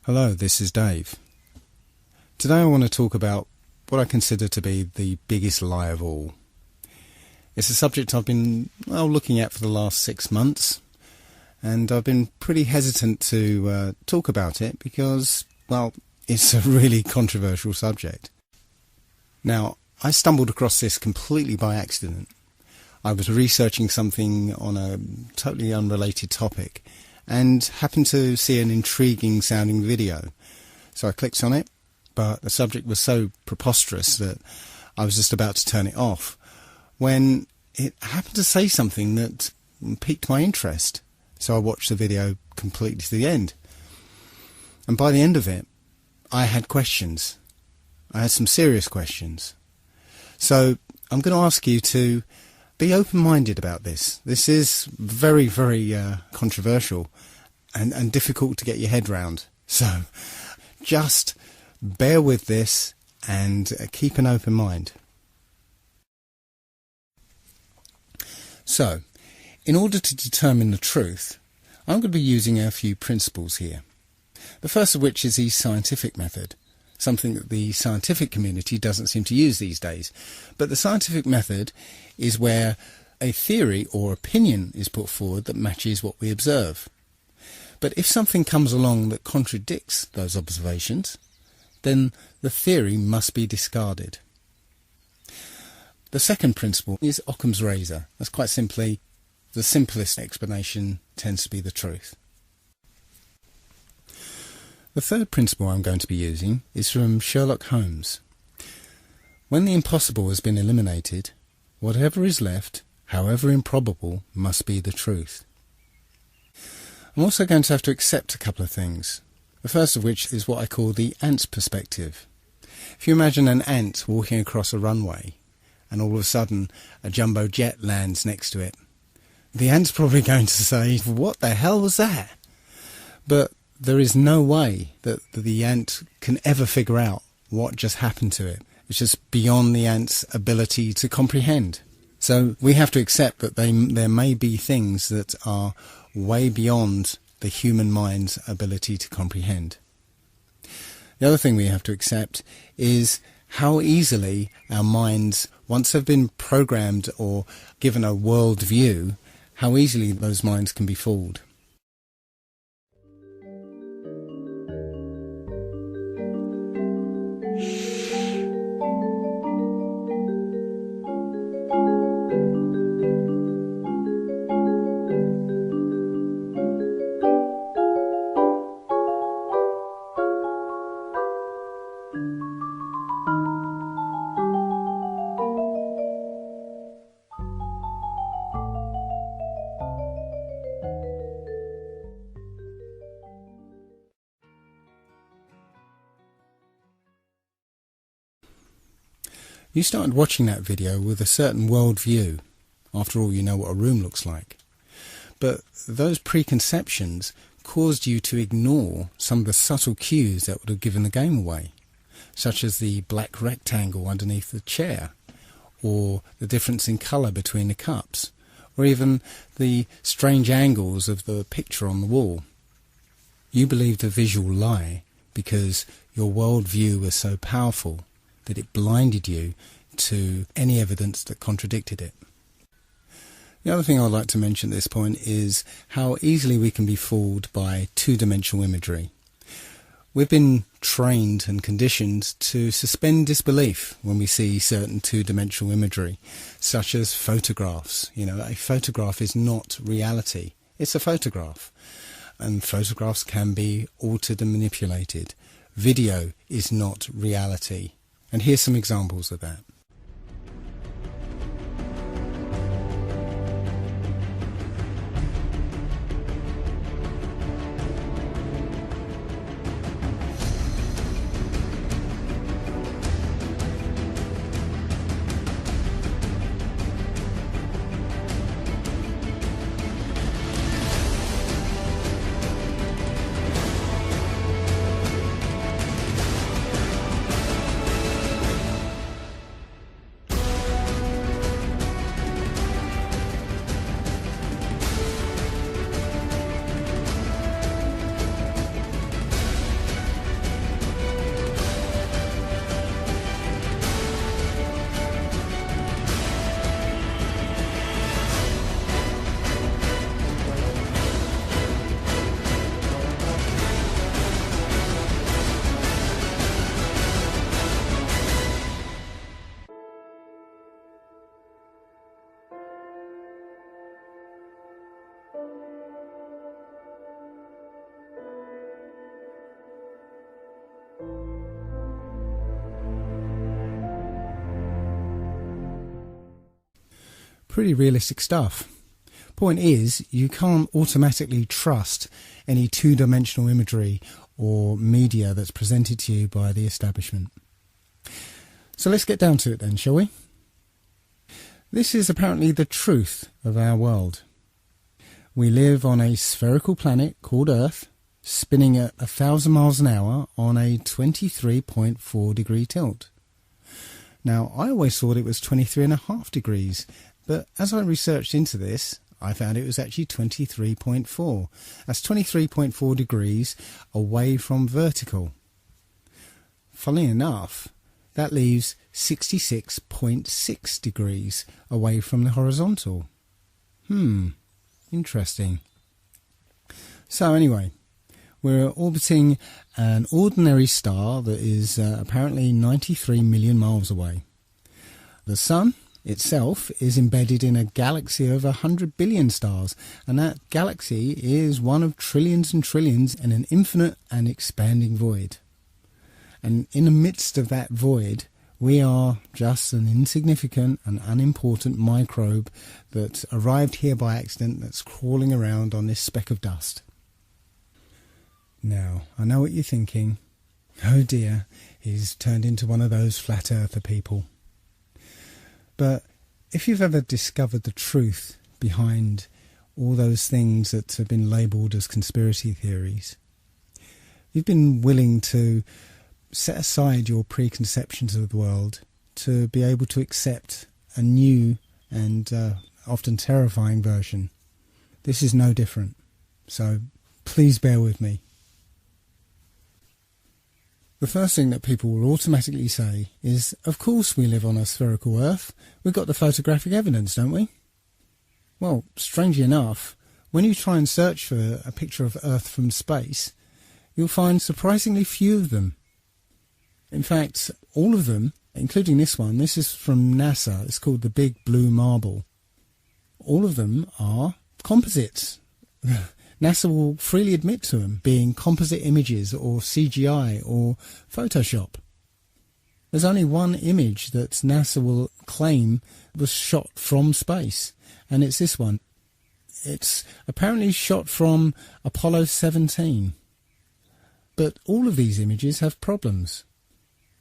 Hello, this is Dave. Today I want to talk about what I consider to be the biggest lie of all. It's a subject I've been looking at for the last 6 months, and I've been pretty hesitant to talk about it because, it's a really controversial subject. Now, I stumbled across this completely by accident. I was researching something on a totally unrelated topic and happened to see an intriguing sounding video. So I clicked on it, but the subject was so preposterous that I was just about to turn it off when it happened to say something that piqued my interest. So I watched the video completely to the end. And by the end of it, I had questions. I had some serious questions. So I'm going to ask you to be open-minded about this. This is very, very controversial and difficult to get your head round. So just bear with this and keep an open mind. So, in order to determine the truth, I'm going to be using a few principles here. The first of which is the scientific method, something that the scientific community doesn't seem to use these days. But the scientific method is where a theory or opinion is put forward that matches what we observe. But if something comes along that contradicts those observations, then the theory must be discarded. The second principle is Occam's razor. That's quite simply, the simplest explanation tends to be the truth. The third principle I'm going to be using is from Sherlock Holmes. When the impossible has been eliminated, whatever is left, however improbable, must be the truth. I'm also going to have to accept a couple of things. The first of which is what I call the ant's perspective. If you imagine an ant walking across a runway and all of a sudden a jumbo jet lands next to it, the ant's probably going to say, "What the hell was that?" But there is no way that the ant can ever figure out what just happened to it. It's just beyond the ant's ability to comprehend. So we have to accept that there may be things that are way beyond the human mind's ability to comprehend. The other thing we have to accept is how easily our minds, once they've been programmed or given a world view, how easily those minds can be fooled. You started watching that video with a certain worldview. After all, you know what a room looks like. But those preconceptions caused you to ignore some of the subtle cues that would have given the game away, such as the black rectangle underneath the chair, or the difference in colour between the cups, or even the strange angles of the picture on the wall. You believed a visual lie because your worldview was so powerful that it blinded you to any evidence that contradicted it. The other thing I'd like to mention at this point is how easily we can be fooled by two-dimensional imagery. We've been trained and conditioned to suspend disbelief when we see certain two-dimensional imagery, such as photographs. A photograph is not reality. It's a photograph. And photographs can be altered and manipulated. Video is not reality. And here's some examples of that. Pretty realistic stuff. Point is, you can't automatically trust any two-dimensional imagery or media that's presented to you by the establishment. So let's get down to it then, shall we? This is apparently the truth of our world. We live on a spherical planet called Earth, spinning at 1,000 miles an hour on a 23.4 degree tilt. Now, I always thought it was 23.5 degrees, but as I researched into this, I found it was actually 23.4. That's 23.4 degrees away from vertical. Funnily enough, that leaves 66.6 degrees away from the horizontal. Interesting. So anyway, we're orbiting an ordinary star that is apparently 93 million miles away. The Sun itself is embedded in a galaxy of 100 billion stars, and that galaxy is one of trillions and trillions in an infinite and expanding void. And in the midst of that void, we are just an insignificant and unimportant microbe that arrived here by accident, that's crawling around on this speck of dust. Now, I know what you're thinking. Oh dear, he's turned into one of those flat earther people. But if you've ever discovered the truth behind all those things that have been labelled as conspiracy theories, you've been willing to set aside your preconceptions of the world to be able to accept a new and often terrifying version. This is no different, so please bear with me. The first thing that people will automatically say is, of course we live on a spherical Earth. We've got the photographic evidence, don't we? Well, strangely enough, when you try and search for a picture of Earth from space, you'll find surprisingly few of them. In fact, all of them, including this one, this is from NASA, it's called the Big Blue Marble. All of them are composites. NASA will freely admit to them being composite images or CGI or Photoshop. There's only one image that NASA will claim was shot from space, and it's this one. It's apparently shot from Apollo 17. But all of these images have problems.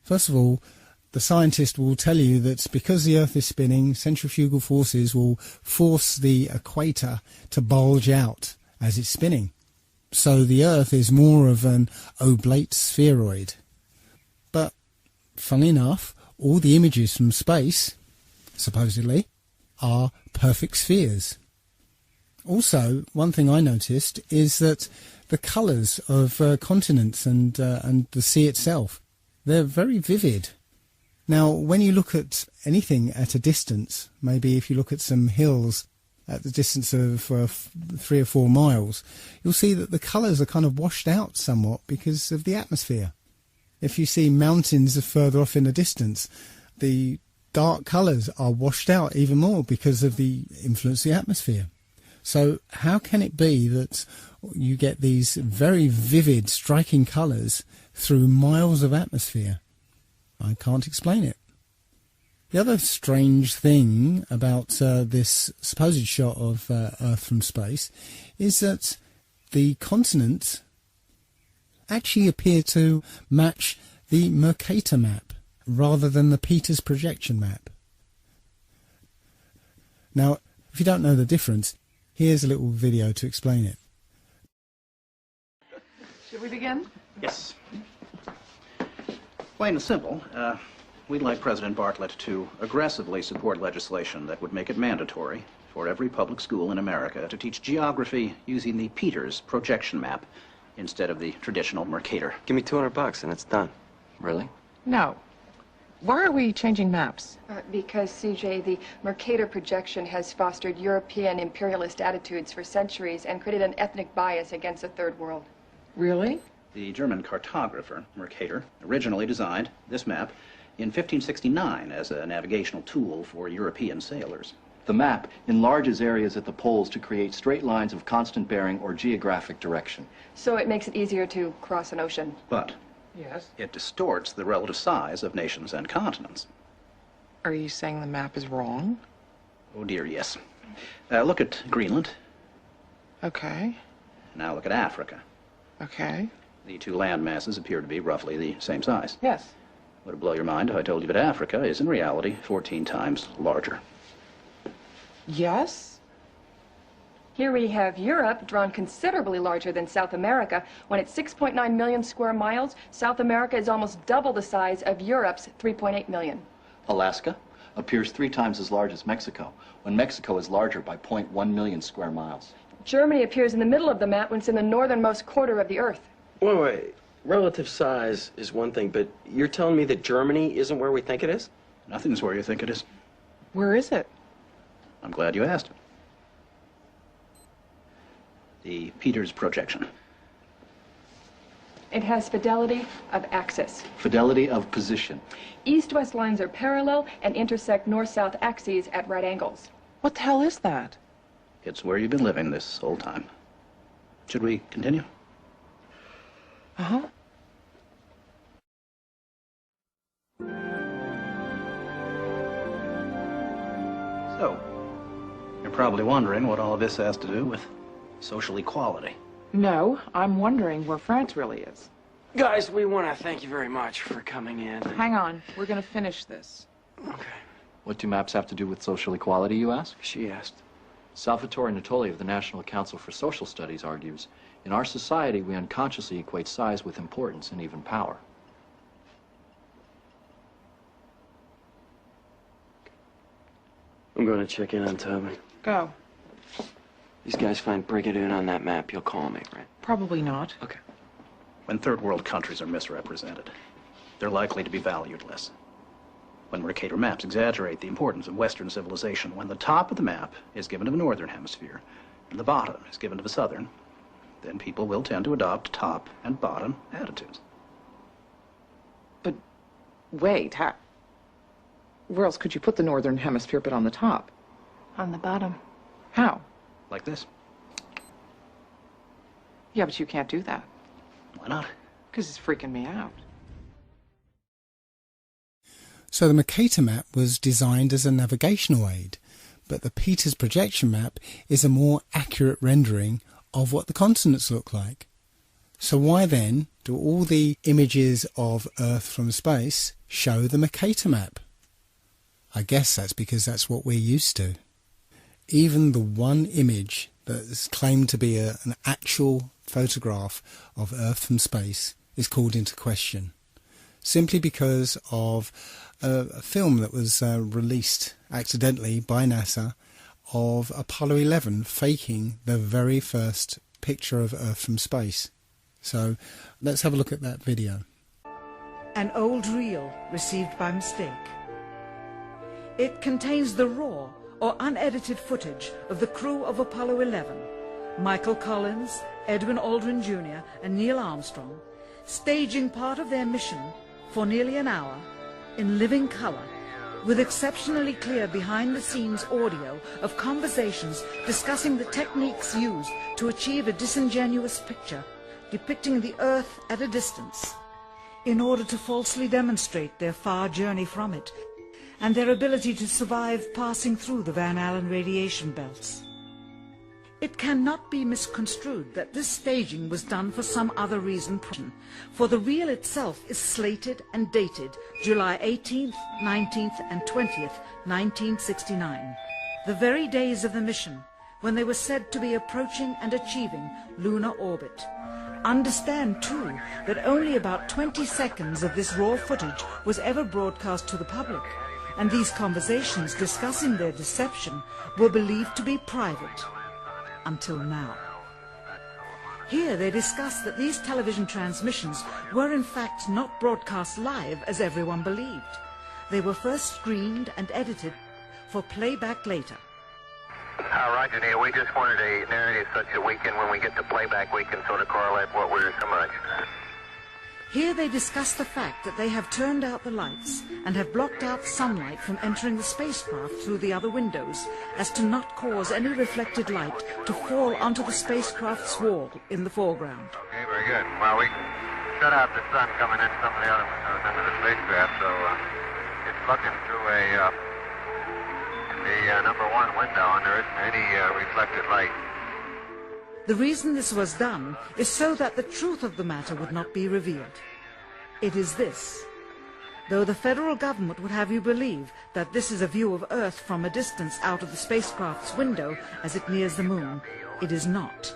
First of all, the scientist will tell you that because the Earth is spinning, centrifugal forces will force the equator to bulge out as it's spinning. So the Earth is more of an oblate spheroid. But, funnily enough, all the images from space, supposedly, are perfect spheres. Also, one thing I noticed is that the colours of continents and the sea itself, they're very vivid. Now, when you look at anything at a distance, maybe if you look at some hills at the distance of 3 or 4 miles, you'll see that the colours are kind of washed out somewhat because of the atmosphere. If you see mountains further off in the distance, the dark colours are washed out even more because of the influence of the atmosphere. So how can it be that you get these very vivid, striking colours through miles of atmosphere? I can't explain it. The other strange thing about this supposed shot of Earth from space is that the continents actually appear to match the Mercator map rather than the Peters projection map. Now, if you don't know the difference, here's a little video to explain it. Should we begin? Yes. Plain and simple, we'd like President Bartlett to aggressively support legislation that would make it mandatory for every public school in America to teach geography using the Peters projection map instead of the traditional Mercator. Give me $200 and it's done. Really? No. Why are we changing maps? Because, CJ, the Mercator projection has fostered European imperialist attitudes for centuries and created an ethnic bias against the Third World. Really? The German cartographer, Mercator, originally designed this map in 1569 as a navigational tool for European sailors. The map enlarges areas at the poles to create straight lines of constant bearing or geographic direction. So it makes it easier to cross an ocean. But Yes. it distorts the relative size of nations and continents. Are you saying the map is wrong? Oh, dear, yes. Look at Greenland. Okay. Now look at Africa. Okay. The two land masses appear to be roughly the same size. Yes. Would it blow your mind if I told you that Africa is in reality 14 times larger? Yes? Here we have Europe, drawn considerably larger than South America. When it's 6.9 million square miles, South America is almost double the size of Europe's 3.8 million. Alaska appears 3 times as large as Mexico, when Mexico is larger by 0.1 million square miles. Germany appears in the middle of the map when it's in the northernmost quarter of the Earth. Wait. Relative size is one thing, but you're telling me that Germany isn't where we think it is? Nothing's where you think it is. Where is it? I'm glad you asked. The Peters projection. It has fidelity of axis. Fidelity of position. East-west lines are parallel and intersect north-south axes at right angles. What the hell is that? It's where you've been living this whole time. Should we continue? Uh-huh. So, you're probably wondering what all of this has to do with social equality. No, I'm wondering where France really is. Guys, we want to thank you very much for coming in. Hang on. We're going to finish this. Okay. What do maps have to do with social equality, you ask? She asked. Salvatore Natoli of the National Council for Social Studies argues, in our society, we unconsciously equate size with importance and even power. I'm going to check in on Toby. Go. These guys find Brigadoon on that map, you'll call me, right? Probably not. Okay. When third world countries are misrepresented, they're likely to be valued less. When Mercator maps exaggerate the importance of Western civilization, when the top of the map is given to the Northern Hemisphere and the bottom is given to the Southern, then people will tend to adopt top and bottom attitudes. But wait, where else could you put the Northern Hemisphere but on the top? On the bottom. How? Like this. Yeah, but you can't do that. Why not? Because it's freaking me out. So the Mercator map was designed as a navigational aid, but the Peters projection map is a more accurate rendering of what the continents look like. So why then do all the images of Earth from space show the Mercator map? I guess that's because that's what we're used to. Even the one image that is claimed to be an actual photograph of Earth from space is called into question, simply because of a film that was released accidentally by NASA of Apollo 11 faking the very first picture of Earth from space. So let's have a look at that video. An old reel received by mistake. It contains the raw or unedited footage of the crew of Apollo 11, Michael Collins, Edwin Aldrin Jr. and Neil Armstrong, staging part of their mission for nearly an hour in living color, with exceptionally clear behind-the-scenes audio of conversations discussing the techniques used to achieve a disingenuous picture depicting the Earth at a distance, in order to falsely demonstrate their far journey from it and their ability to survive passing through the Van Allen radiation belts. It cannot be misconstrued that this staging was done for some other reason, for the reel itself is slated and dated July 18th, 19th and 20th, 1969, the very days of the mission when they were said to be approaching and achieving lunar orbit. Understand, too, that only about 20 seconds of this raw footage was ever broadcast to the public, and these conversations discussing their deception were believed to be private. Until now. Here they discuss that these television transmissions were in fact not broadcast live as everyone believed. They were first screened and edited for playback later. Roger, Neil. We just wanted a narrative such that we can, when we get the playback, we can sort of correlate what we're so much. Here they discuss the fact that they have turned out the lights and have blocked out sunlight from entering the spacecraft through the other windows, as to not cause any reflected light to fall onto the spacecraft's wall in the foreground. Okay, very good. Well, we shut out the sun coming in some of the other windows into the spacecraft, so it's looking through the number one front window, and there isn't any reflected light. The reason this was done is so that the truth of the matter would not be revealed. It is this. Though the federal government would have you believe that this is a view of Earth from a distance out of the spacecraft's window as it nears the moon, it is not.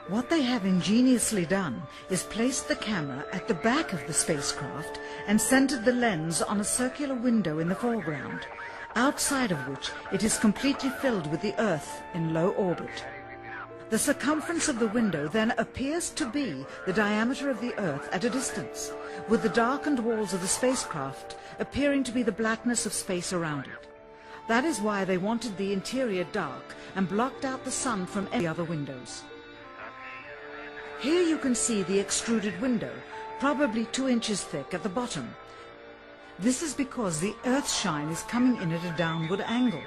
What they have ingeniously done is placed the camera at the back of the spacecraft and centered the lens on a circular window in the foreground, outside of which it is completely filled with the Earth in low orbit. The circumference of the window then appears to be the diameter of the Earth at a distance, with the darkened walls of the spacecraft appearing to be the blackness of space around it. That is why they wanted the interior dark and blocked out the sun from any other windows. Here you can see the extruded window, probably 2 inches thick at the bottom. This is because the Earth's shine is coming in at a downward angle.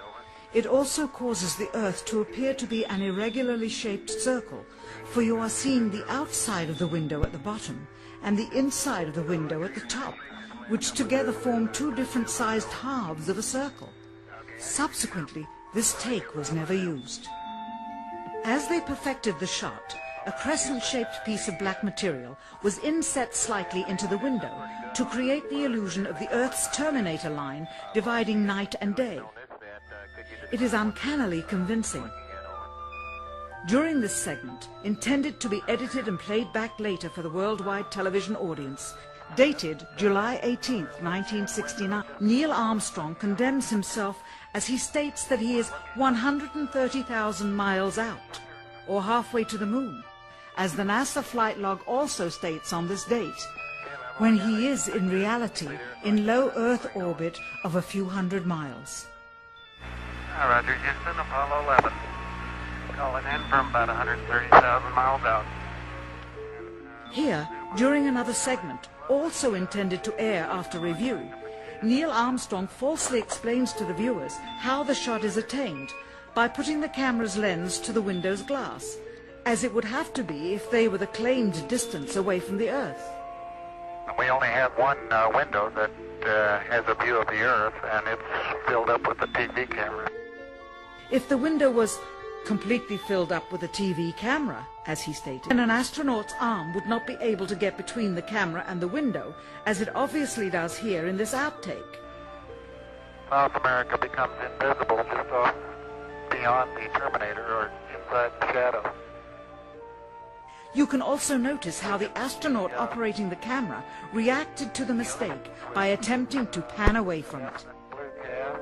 It also causes the Earth to appear to be an irregularly shaped circle, for you are seeing the outside of the window at the bottom and the inside of the window at the top, which together form 2 different sized halves of a circle. Subsequently, this take was never used. As they perfected the shot, a crescent-shaped piece of black material was inset slightly into the window to create the illusion of the Earth's terminator line dividing night and day. It is uncannily convincing. During this segment, intended to be edited and played back later for the worldwide television audience, dated July 18, 1969, Neil Armstrong condemns himself as he states that he is 130,000 miles out, or halfway to the moon, as the NASA flight log also states on this date, when he is in reality in low Earth orbit of a few hundred miles. Roger, Houston, Apollo 11. Calling in from about 130,000 miles out. Here, during another segment, also intended to air after review, Neil Armstrong falsely explains to the viewers how the shot is attained by putting the camera's lens to the window's glass, as it would have to be if they were the claimed distance away from the Earth. We only have one window that has a view of the Earth, and it's filled up with a TV camera. If the window was completely filled up with a TV camera, as he stated, then an astronaut's arm would not be able to get between the camera and the window, as it obviously does here in this outtake. South America becomes invisible just off beyond the Terminator or inside the shadow. You can also notice how the astronaut operating the camera reacted to the mistake by attempting to pan away from it. Blue cast.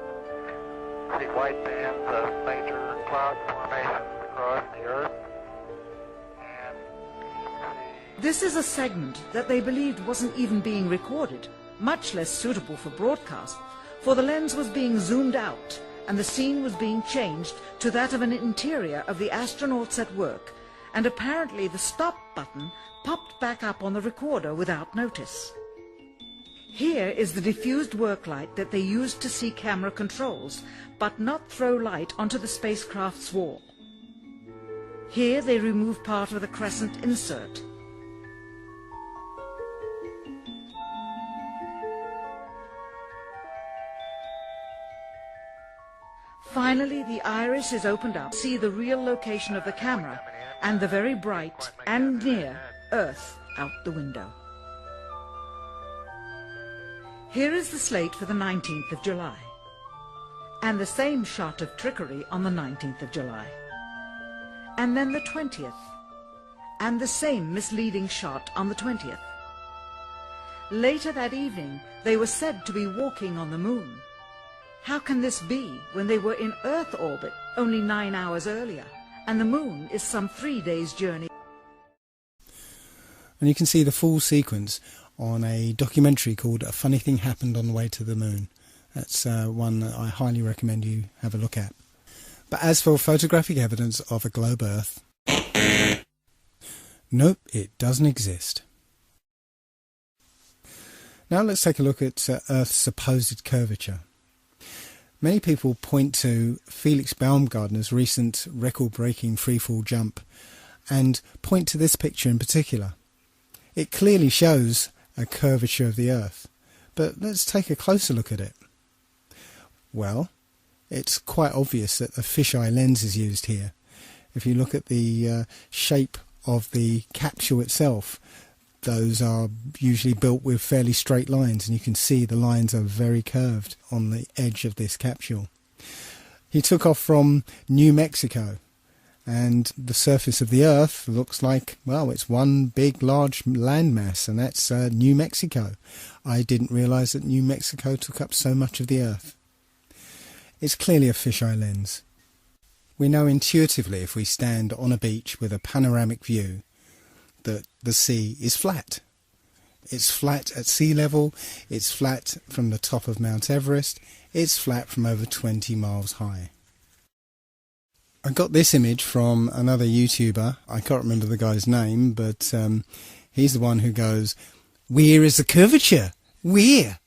See white bands of major cloud formations across the Earth. And This is a segment that they believed wasn't even being recorded, much less suitable for broadcast, for the lens was being zoomed out and the scene was being changed to that of an interior of the astronauts at work, and apparently the stop button popped back up on the recorder without notice. Here is the diffused work light that they used to see camera controls, but not throw light onto the spacecraft's wall. Here they remove part of the crescent insert. Finally, the iris is opened up to see the real location of the camera and the very bright and near Earth out the window. Here is the slate for the 19th of July, and the same shot of trickery on the 19th of July, and then the 20th, and the same misleading shot on the 20th. Later that evening, they were said to be walking on the moon. How can this be when they were in Earth orbit only 9 hours earlier, and the moon is some 3 days' journey? And you can see the full sequence on a documentary called A Funny Thing Happened on the Way to the Moon. That's one that I highly recommend you have a look at. But as for photographic evidence of a globe Earth, nope, it doesn't exist. Now let's take a look at Earth's supposed curvature. Many people point to Felix Baumgartner's recent record-breaking freefall jump and point to this picture in particular. It clearly shows a curvature of the Earth, but let's take a closer look at it. Well, it's quite obvious that a fisheye lens is used here. If you look at the shape of the capsule itself, those are usually built with fairly straight lines, and you can see the lines are very curved on the edge of this capsule. He took off from New Mexico, and the surface of the Earth looks like, well, it's one big large landmass, and that's New Mexico. I didn't realise that New Mexico took up so much of the Earth. It's clearly a fisheye lens. We know intuitively, if we stand on a beach with a panoramic view, that the sea is flat. It's flat at sea level, it's flat from the top of Mount Everest, it's flat from over 20 miles high. I got this image from another YouTuber. I can't remember the guy's name, but he's the one who goes, "Where is the curvature? Where?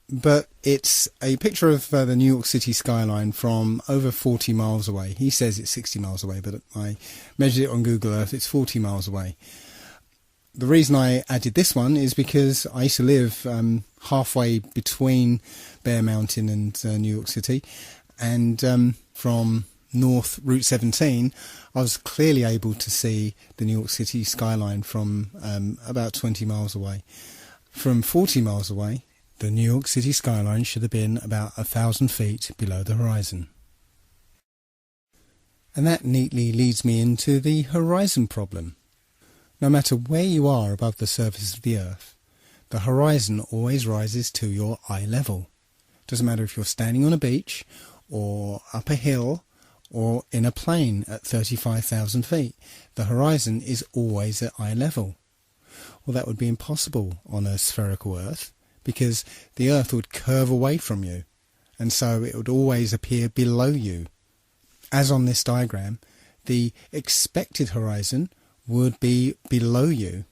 But it's a picture of the New York City skyline from over 40 miles away. He says it's 60 miles away, but I measured it on Google Earth. It's 40 miles away. The reason I added this one is because I used to live halfway between Bear Mountain and New York City, and from North Route 17 I was clearly able to see the New York City skyline from about 20 miles away. From 40 miles away, the New York City skyline should have been about 1,000 feet below the horizon. And that neatly leads me into the horizon problem. No matter where you are above the surface of the Earth, the horizon always rises to your eye level. Doesn't matter if you're standing on a beach, or up a hill, or in a plane at 35,000 feet. The horizon is always at eye level. Well, that would be impossible on a spherical Earth, because the Earth would curve away from you, and so it would always appear below you. As on this diagram, the expected horizon would be below you,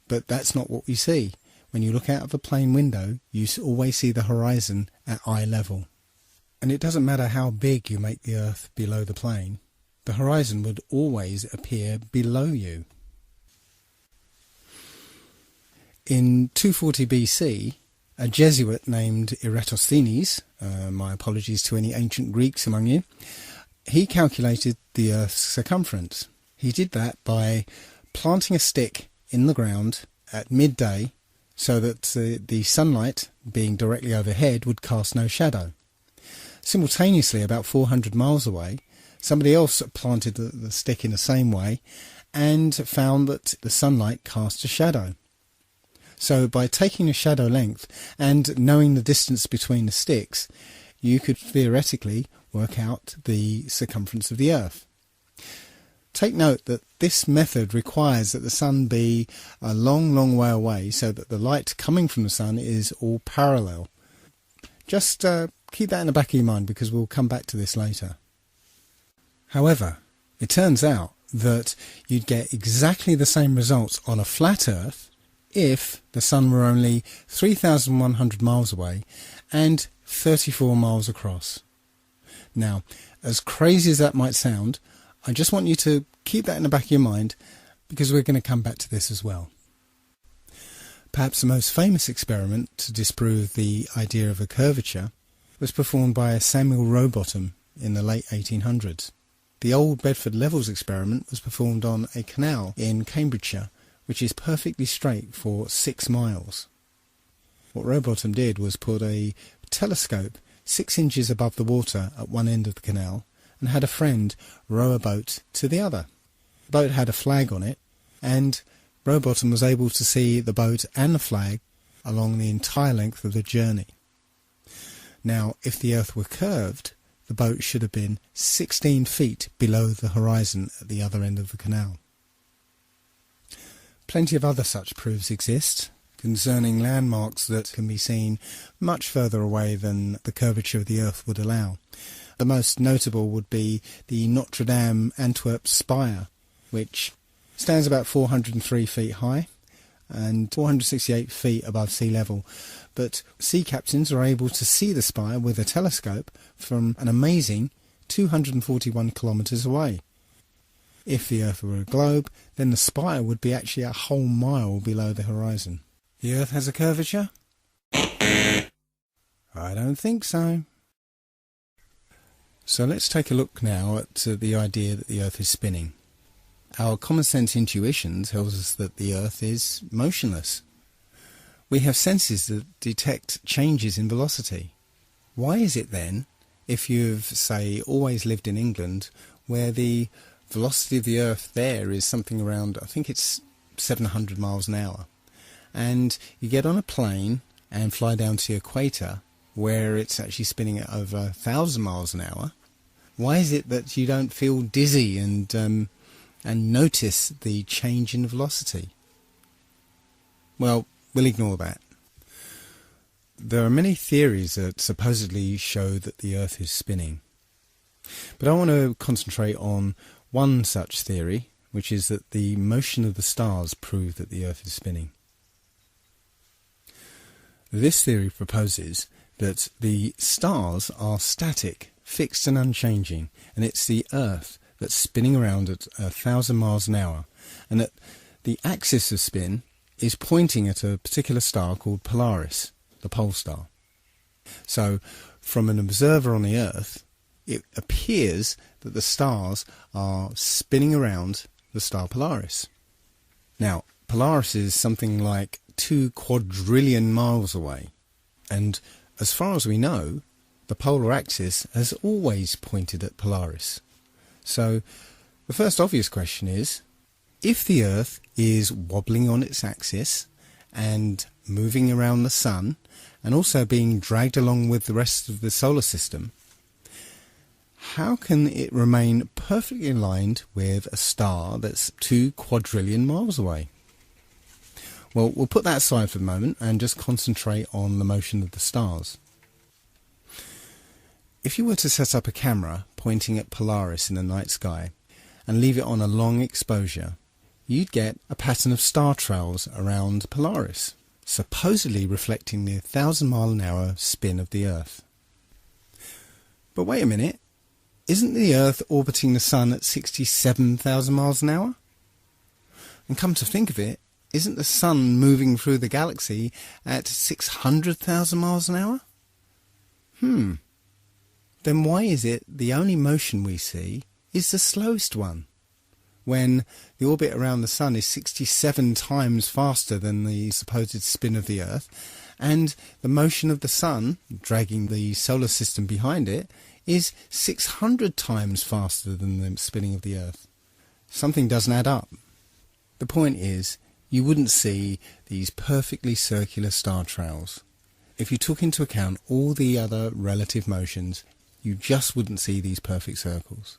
but that's not what we see. When you look out of a plane window, you always see the horizon at eye level. And it doesn't matter how big you make the Earth below the plane, the horizon would always appear below you. In 240 BC, a Jesuit named Eratosthenes, my apologies to any ancient Greeks among you, he calculated the Earth's circumference. He did that by planting a stick in the ground at midday so that the sunlight, being directly overhead, would cast no shadow. Simultaneously, about 400 miles away, somebody else planted the stick in the same way and found that the sunlight cast a shadow. So by taking a shadow length and knowing the distance between the sticks, you could theoretically work out the circumference of the Earth. Take note that this method requires that the sun be a long, long way away so that the light coming from the sun is all parallel. Just keep that in the back of your mind, because we'll come back to this later. However, it turns out that you'd get exactly the same results on a flat Earth if the sun were only 3,100 miles away and 34 miles across. Now, as crazy as that might sound, I just want you to keep that in the back of your mind, because we're going to come back to this as well. Perhaps the most famous experiment to disprove the idea of a curvature was performed by Samuel Rowbotham in the late 1800s. The Old Bedford Levels experiment was performed on a canal in Cambridgeshire, which is perfectly straight for 6 miles. What Rowbotham did was put a telescope 6 inches above the water at one end of the canal and had a friend row a boat to the other. The boat had a flag on it, and Rowbotham was able to see the boat and the flag along the entire length of the journey. Now, if the Earth were curved, the boat should have been 16 feet below the horizon at the other end of the canal. Plenty of other such proofs exist concerning landmarks that can be seen much further away than the curvature of the Earth would allow. The most notable would be the Notre Dame Antwerp spire, which stands about 403 feet high and 468 feet above sea level. But sea captains are able to see the spire with a telescope from an amazing 241 kilometres away. If the Earth were a globe, then the spire would be actually a whole mile below the horizon. The Earth has a curvature? I I don't think so. So let's take a look now at the idea that the Earth is spinning. Our common sense intuition tells us that the Earth is motionless. We have senses that detect changes in velocity. Why is it then, if you've, say, always lived in England, where the velocity of the Earth there is something around, I think it's 700 miles an hour, and you get on a plane and fly down to the equator, where it's actually spinning at over 1,000 miles an hour, why is it that you don't feel dizzy and notice the change in velocity? Well, we'll ignore that. There are many theories that supposedly show that the Earth is spinning. But I want to concentrate on one such theory, which is that the motion of the stars prove that the Earth is spinning. This theory proposes that the stars are static, fixed and unchanging, and it's the Earth that's spinning around at 1,000 miles an hour, and that the axis of spin is pointing at a particular star called Polaris, the pole star. So, from an observer on the Earth, it appears that the stars are spinning around the star Polaris. Now, Polaris is something like 2 quadrillion miles away, and as far as we know, the polar axis has always pointed at Polaris. So, the first obvious question is, if the Earth is wobbling on its axis and moving around the Sun, and also being dragged along with the rest of the solar system, how can it remain perfectly aligned with a star that's 2 quadrillion miles away? Well, we'll put that aside for the moment and just concentrate on the motion of the stars. If you were to set up a camera pointing at Polaris in the night sky and leave it on a long exposure, you'd get a pattern of star trails around Polaris, supposedly reflecting the 1,000-mile-an-hour spin of the Earth. But wait a minute, isn't the Earth orbiting the Sun at 67,000 miles an hour? And come to think of it, isn't the Sun moving through the galaxy at 600,000 miles an hour? Then why is it the only motion we see is the slowest one, when the orbit around the Sun is 67 times faster than the supposed spin of the Earth, and the motion of the Sun, dragging the solar system behind it, is 600 times faster than the spinning of the Earth? Something doesn't add up. The point is, you wouldn't see these perfectly circular star trails. If you took into account all the other relative motions, you just wouldn't see these perfect circles.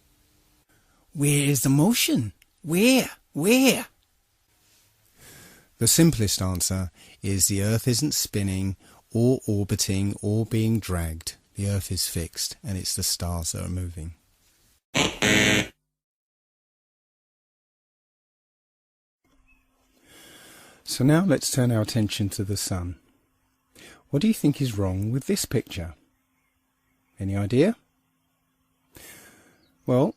Where is the motion? Where? The simplest answer is the Earth isn't spinning or orbiting or being dragged. The Earth is fixed, and it's the stars that are moving. So now let's turn our attention to the Sun. What do you think is wrong with this picture? Any idea? Well,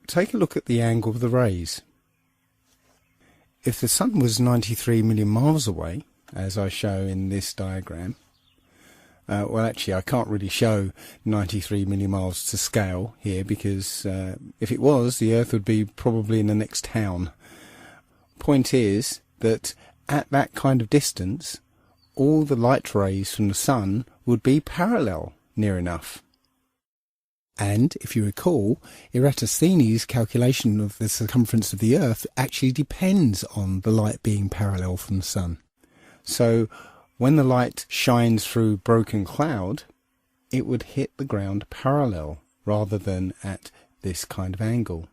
take a look at the angle of the rays. If the Sun was 93 million miles away, as I show in this diagram, well, actually I can't really show 93 million miles to scale here, because if it was, the Earth would be probably in the next town. Point is that at that kind of distance, all the light rays from the Sun would be parallel near enough. And, if you recall, Eratosthenes' calculation of the circumference of the Earth actually depends on the light being parallel from the Sun. So, when the light shines through broken cloud, it would hit the ground parallel rather than at this kind of angle.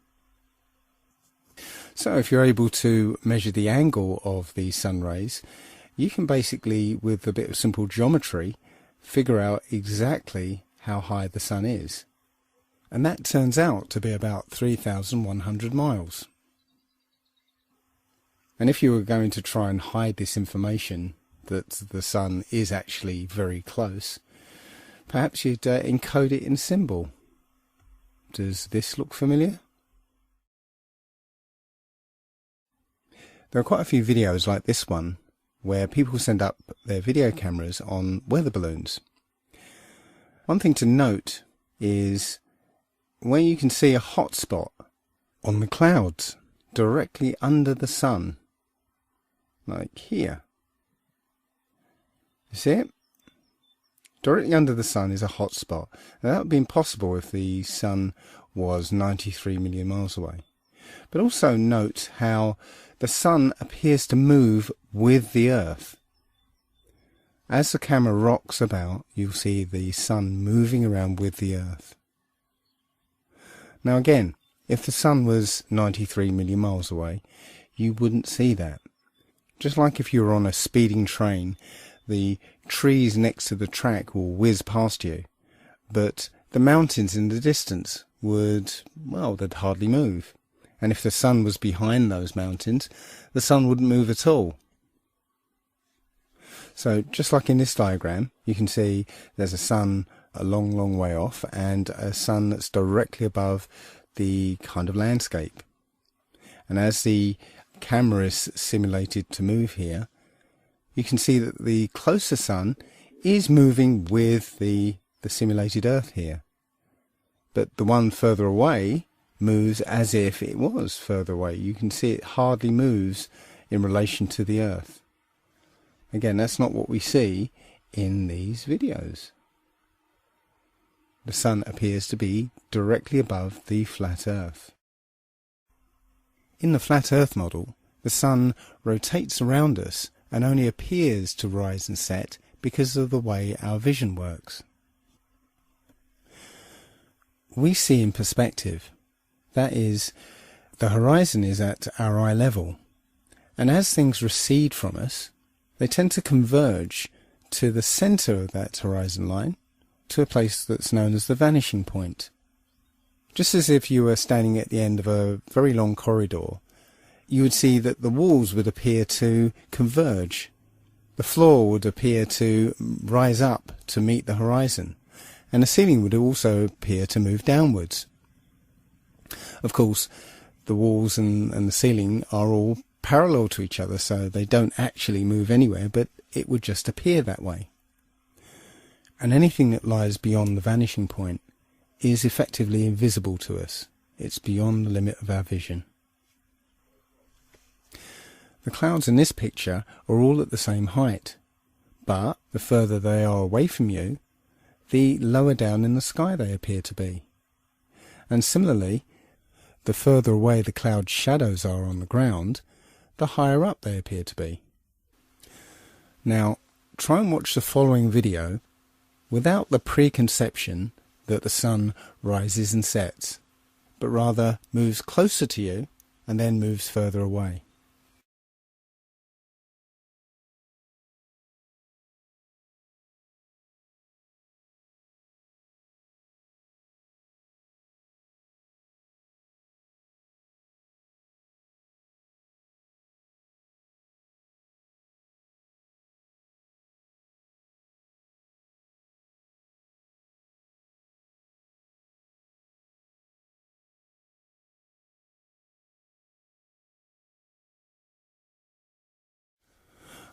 So, if you're able to measure the angle of these sun rays, you can basically, with a bit of simple geometry, figure out exactly how high the Sun is. And that turns out to be about 3,100 miles. And if you were going to try and hide this information, that the Sun is actually very close, perhaps you'd encode it in symbol. Does this look familiar? There are quite a few videos like this one, where people send up their video cameras on weather balloons. One thing to note is where you can see a hot spot on the clouds directly under the sun, like here. You see it? Directly under the sun is a hot spot. Now, that would be impossible if the sun was 93 million miles away. But also note how the sun appears to move with the Earth. As the camera rocks about, you'll see the sun moving around with the Earth. Now again, if the sun was 93 million miles away, you wouldn't see that. Just like if you were on a speeding train, the trees next to the track will whiz past you, but the mountains in the distance would, well, they'd hardly move. And if the sun was behind those mountains, the sun wouldn't move at all. So just like in this diagram, you can see there's a sun a long, long way off and a sun that's directly above the kind of landscape. And as the camera is simulated to move here, you can see that the closer sun is moving with the simulated Earth here. But the one further away moves as if it was further away. You can see it hardly moves in relation to the Earth. Again, that's not what we see in these videos. The sun appears to be directly above the flat Earth. In the flat Earth model, the sun rotates around us and only appears to rise and set because of the way our vision works. We see in perspective. That is, the horizon is at our eye level, and as things recede from us, they tend to converge to the centre of that horizon line, to a place that's known as the vanishing point. Just as if you were standing at the end of a very long corridor, you would see that the walls would appear to converge. The floor would appear to rise up to meet the horizon, and the ceiling would also appear to move downwards. Of course, the walls and the ceiling are all parallel to each other, so they don't actually move anywhere, but it would just appear that way. And anything that lies beyond the vanishing point is effectively invisible to us. It's beyond the limit of our vision. The clouds in this picture are all at the same height, but the further they are away from you, the lower down in the sky they appear to be. And similarly, the further away the cloud shadows are on the ground, the higher up they appear to be. Now, try and watch the following video without the preconception that the sun rises and sets, but rather moves closer to you and then moves further away.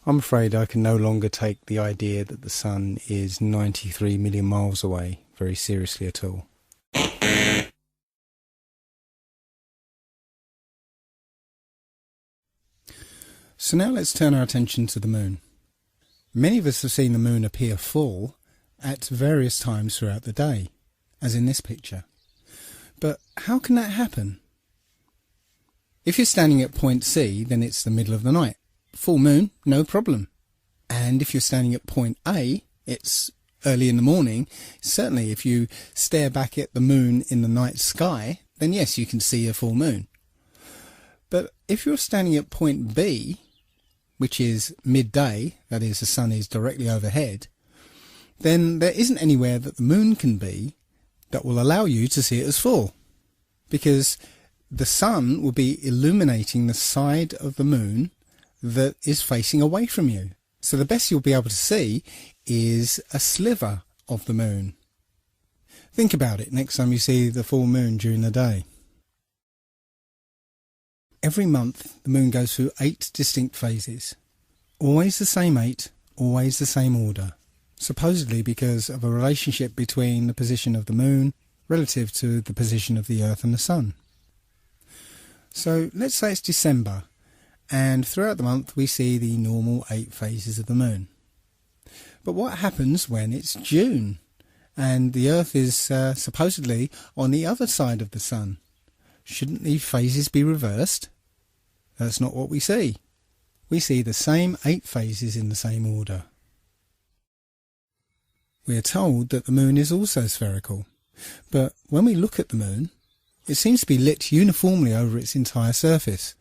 I'm afraid I can no longer take the idea that the sun is 93 million miles away very seriously at all. So now let's turn our attention to the moon. Many of us have seen the moon appear full at various times throughout the day, as in this picture. But how can that happen? If you're standing at point C, then it's the middle of the night. Full moon, no problem. And if you're standing at point A, it's early in the morning. Certainly if you stare back at the moon in the night sky, then yes, you can see a full moon. But if you're standing at point B, which is midday, that is, the sun is directly overhead, then there isn't anywhere that the moon can be that will allow you to see it as full, because the sun will be illuminating the side of the moon that is facing away from you. So the best you'll be able to see is a sliver of the moon. Think about it next time you see the full moon during the day. Every month the moon goes through 8 distinct phases. Always the same 8, always the same order. supposedly because of a relationship between the position of the moon relative to the position of the Earth and the Sun. So let's say it's December, and throughout the month we see the normal 8 phases of the moon. But what happens when it's June and the Earth is supposedly on the other side of the Sun? Shouldn't the phases be reversed? That's not what we see. We see the same 8 phases in the same order. We are told that the moon is also spherical, but when we look at the moon, it seems to be lit uniformly over its entire surface.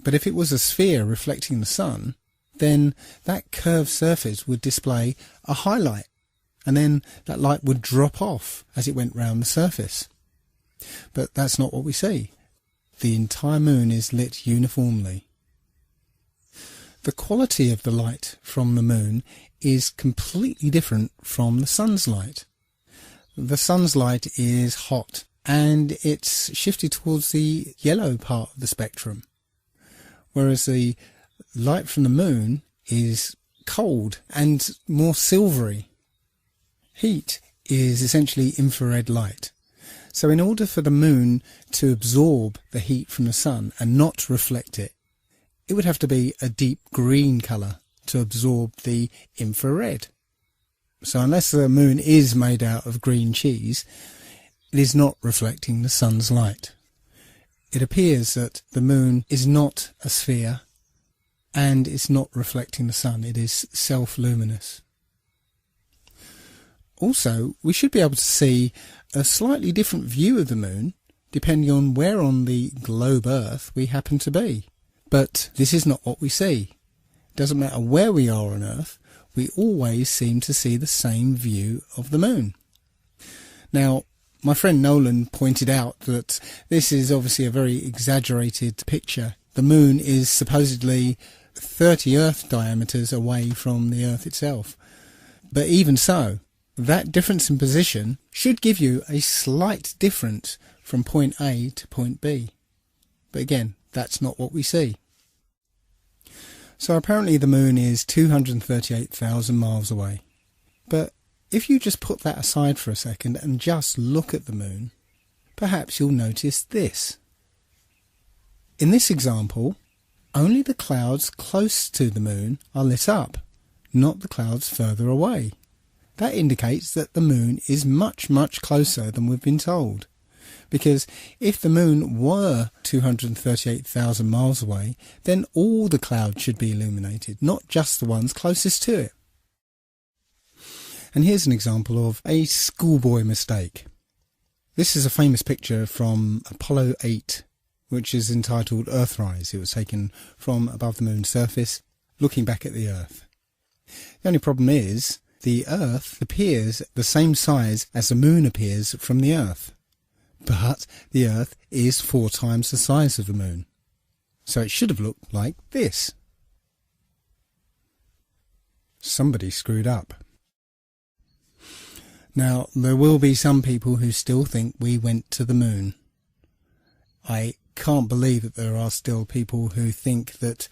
But if it was a sphere reflecting the sun, then that curved surface would display a highlight, and then that light would drop off as it went round the surface. But that's not what we see. The entire moon is lit uniformly. The quality of the light from the moon is completely different from the sun's light. The sun's light is hot, and it's shifted towards the yellow part of the spectrum, whereas the light from the moon is cold and more silvery. Heat is essentially infrared light. So in order for the moon to absorb the heat from the sun and not reflect it, it would have to be a deep green colour to absorb the infrared. So unless the moon is made out of green cheese, it is not reflecting the sun's light. It appears that the moon is not a sphere and it's not reflecting the sun. It is self-luminous. Also, we should be able to see a slightly different view of the moon depending on where on the globe Earth we happen to be. But this is not what we see. It doesn't matter where we are on Earth, we always seem to see the same view of the moon. Now, my friend Nolan pointed out that this is obviously a very exaggerated picture. The moon is supposedly 30 Earth diameters away from the Earth itself. But even so, that difference in position should give you a slight difference from point A to point B. But again, that's not what we see. So apparently the moon is 238,000 miles away. But if you just put that aside for a second and just look at the moon, perhaps you'll notice this. In this example, only the clouds close to the moon are lit up, not the clouds further away. That indicates that the moon is much, much closer than we've been told. Because if the moon were 238,000 miles away, then all the clouds should be illuminated, not just the ones closest to it. And here's an example of a schoolboy mistake. This is a famous picture from Apollo 8, which is entitled Earthrise. It was taken from above the moon's surface, looking back at the Earth. The only problem is, the Earth appears the same size as the moon appears from the Earth. But the Earth is 4 times the size of the moon. So it should have looked like this. Somebody screwed up. Now, there will be some people who still think we went to the moon. I can't believe that there are still people who think that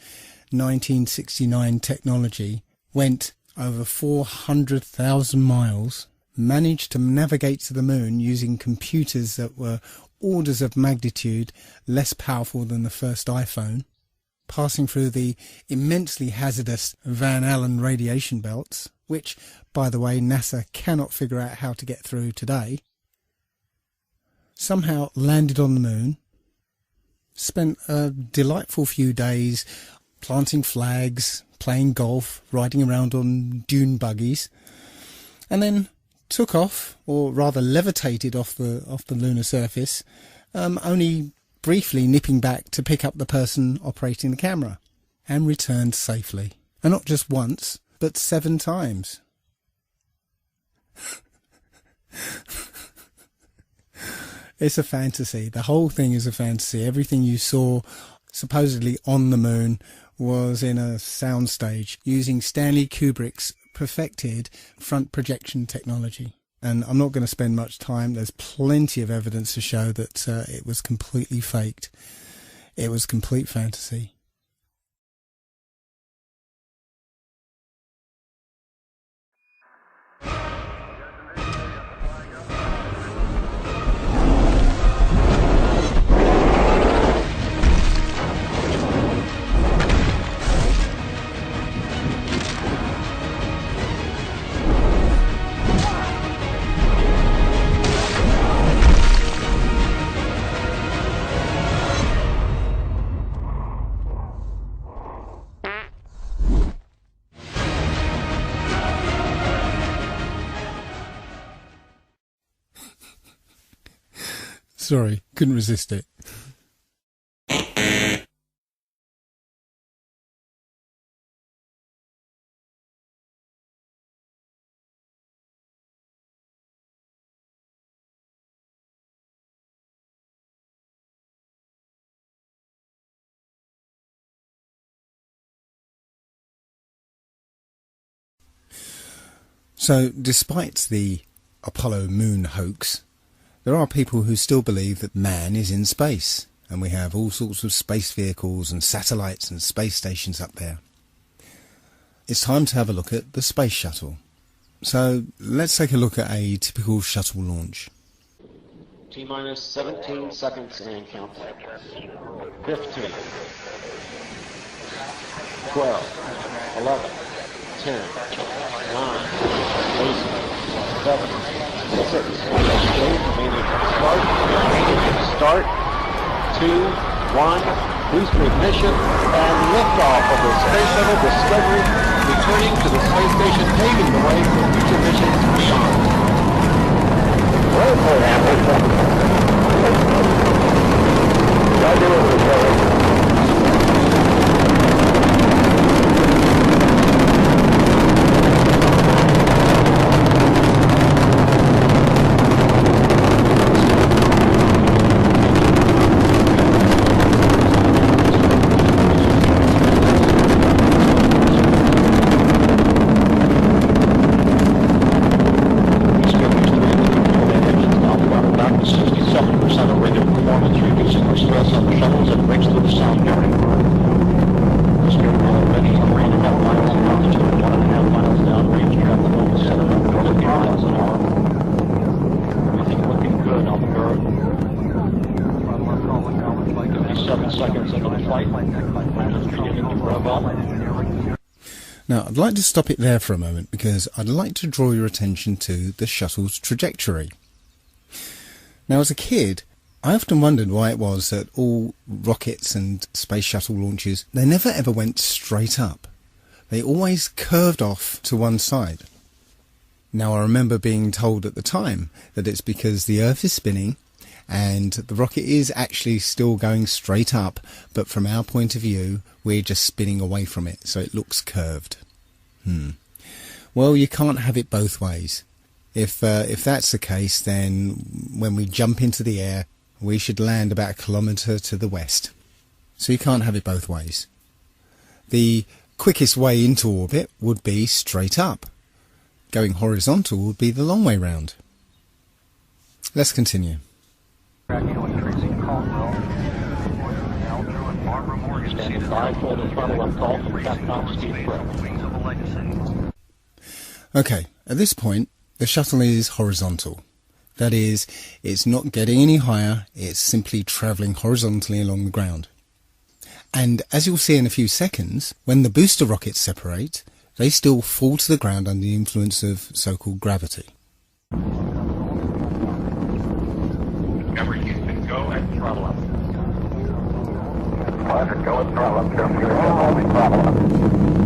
1969 technology went over 400,000 miles, managed to navigate to the moon using computers that were orders of magnitude less powerful than the first iPhone, passing through the immensely hazardous Van Allen radiation belts, which, by the way, NASA cannot figure out how to get through today, somehow landed on the moon, spent a delightful few days planting flags, playing golf, riding around on dune buggies, and then took off, or rather levitated off the lunar surface, only briefly nipping back to pick up the person operating the camera, and returned safely. And not just once, but 7 times. It's a fantasy. The whole thing is a fantasy. Everything you saw supposedly on the moon was in a soundstage using Stanley Kubrick's perfected front projection technology. And I'm not going to spend much time. There's plenty of evidence to show that it was completely faked. It was complete fantasy. Sorry, couldn't resist it. So, despite the Apollo moon hoax, there are people who still believe that man is in space, and we have all sorts of space vehicles and satellites and space stations up there. It's time to have a look at the space shuttle. So, let's take a look at a typical shuttle launch. T-minus 17 seconds and count. 15, 12, 11, 10, 9, 8, 7, 6, 5, start, 2, 1, boost ignition, and liftoff of the Space Shuttle Discovery, returning to the space station, paving the way for future missions beyond. Well, Now, I'd like to stop it there for a moment because I'd like to draw your attention to the shuttle's trajectory. Now, as a kid, I often wondered why it was that all rockets and space shuttle launches, they never ever went straight up. They always curved off to one side. Now, I remember being told at the time that it's because the Earth is spinning and the rocket is actually still going straight up, but from our point of view, we're just spinning away from it, so it looks curved. Well, you can't have it both ways. If that's the case, then when we jump into the air, we should land about a kilometre to the west. So you can't have it both ways. The quickest way into orbit would be straight up. Going horizontal would be the long way round. Let's continue. Okay, at this point, the shuttle is horizontal. That is, it's not getting any higher, it's simply travelling horizontally along the ground. And as you'll see in a few seconds, when the booster rockets separate, they still fall to the ground under the influence of so-called gravity. Discovery, Houston, go and throttle up. Roger, go and throttle up.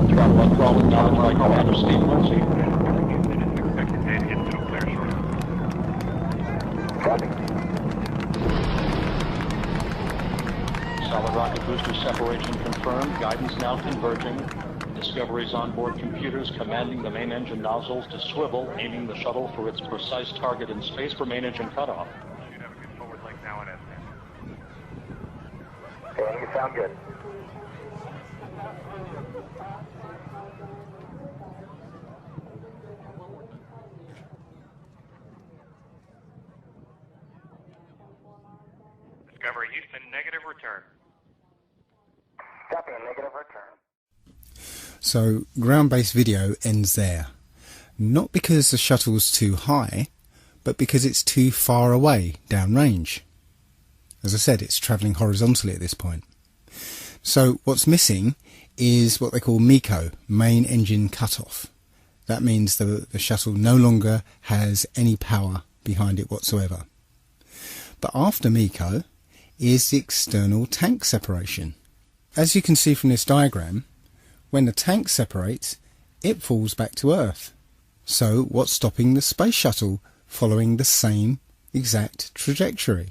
Throttle up, throttle down, like Commander Steve Lindsay. Expected to hit to clear short. Copy. Solid rocket booster separation confirmed. Guidance now converging. Discovery's onboard computers commanding the main engine nozzles to swivel, aiming the shuttle for its precise target in space for main engine cutoff. Should have a good forward leg now and Okay, you sound good. Discovery, Houston, negative return. Copy, a negative return. So ground-based video ends there. Not because the shuttle's too high, but because it's too far away downrange. As I said, it's travelling horizontally at this point. So what's missing is what they call MECO, main engine cutoff. That means the shuttle no longer has any power behind it whatsoever. But after MECO is the external tank separation. As you can see from this diagram, when the tank separates, it falls back to Earth. So what's stopping the space shuttle following the same exact trajectory?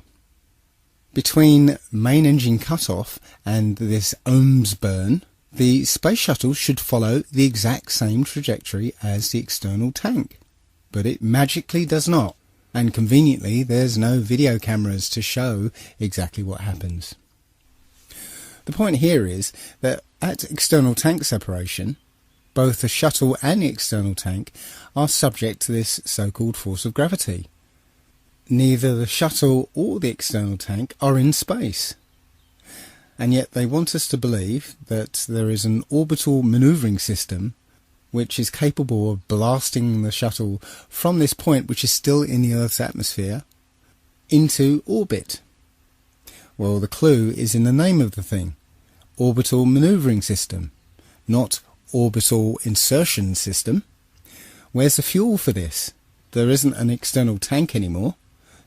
Between main engine cutoff and this ohms burn, the space shuttle should follow the exact same trajectory as the external tank. But it magically does not. And conveniently, there's no video cameras to show exactly what happens. The point here is that at external tank separation, both the shuttle and the external tank are subject to this so-called force of gravity. Neither the shuttle or the external tank are in space. And yet they want us to believe that there is an orbital manoeuvring system which is capable of blasting the shuttle from this point, which is still in the Earth's atmosphere, into orbit. Well, the clue is in the name of the thing. Orbital manoeuvring system, not orbital insertion system. Where's the fuel for this? There isn't an external tank anymore,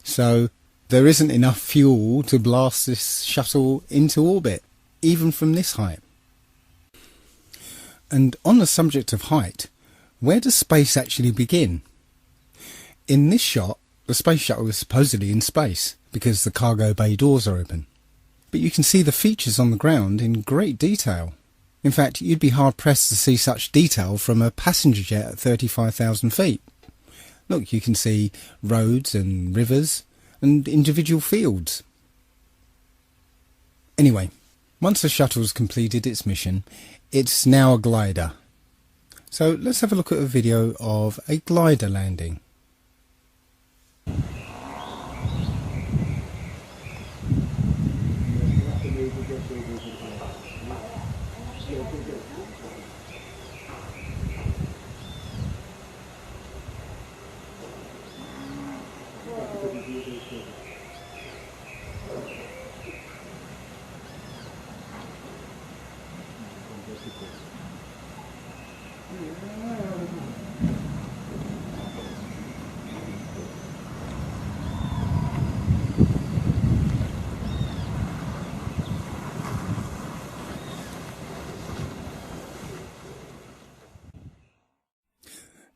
so there isn't enough fuel to blast this shuttle into orbit, even from this height. And on the subject of height, where does space actually begin? In this shot, the space shuttle is supposedly in space, because the cargo bay doors are open. But you can see the features on the ground in great detail. In fact, you'd be hard-pressed to see such detail from a passenger jet at 35,000 feet. Look, you can see roads and rivers and individual fields. Anyway, once the shuttle's completed its mission, it's now a glider. So let's have a look at a video of a glider landing.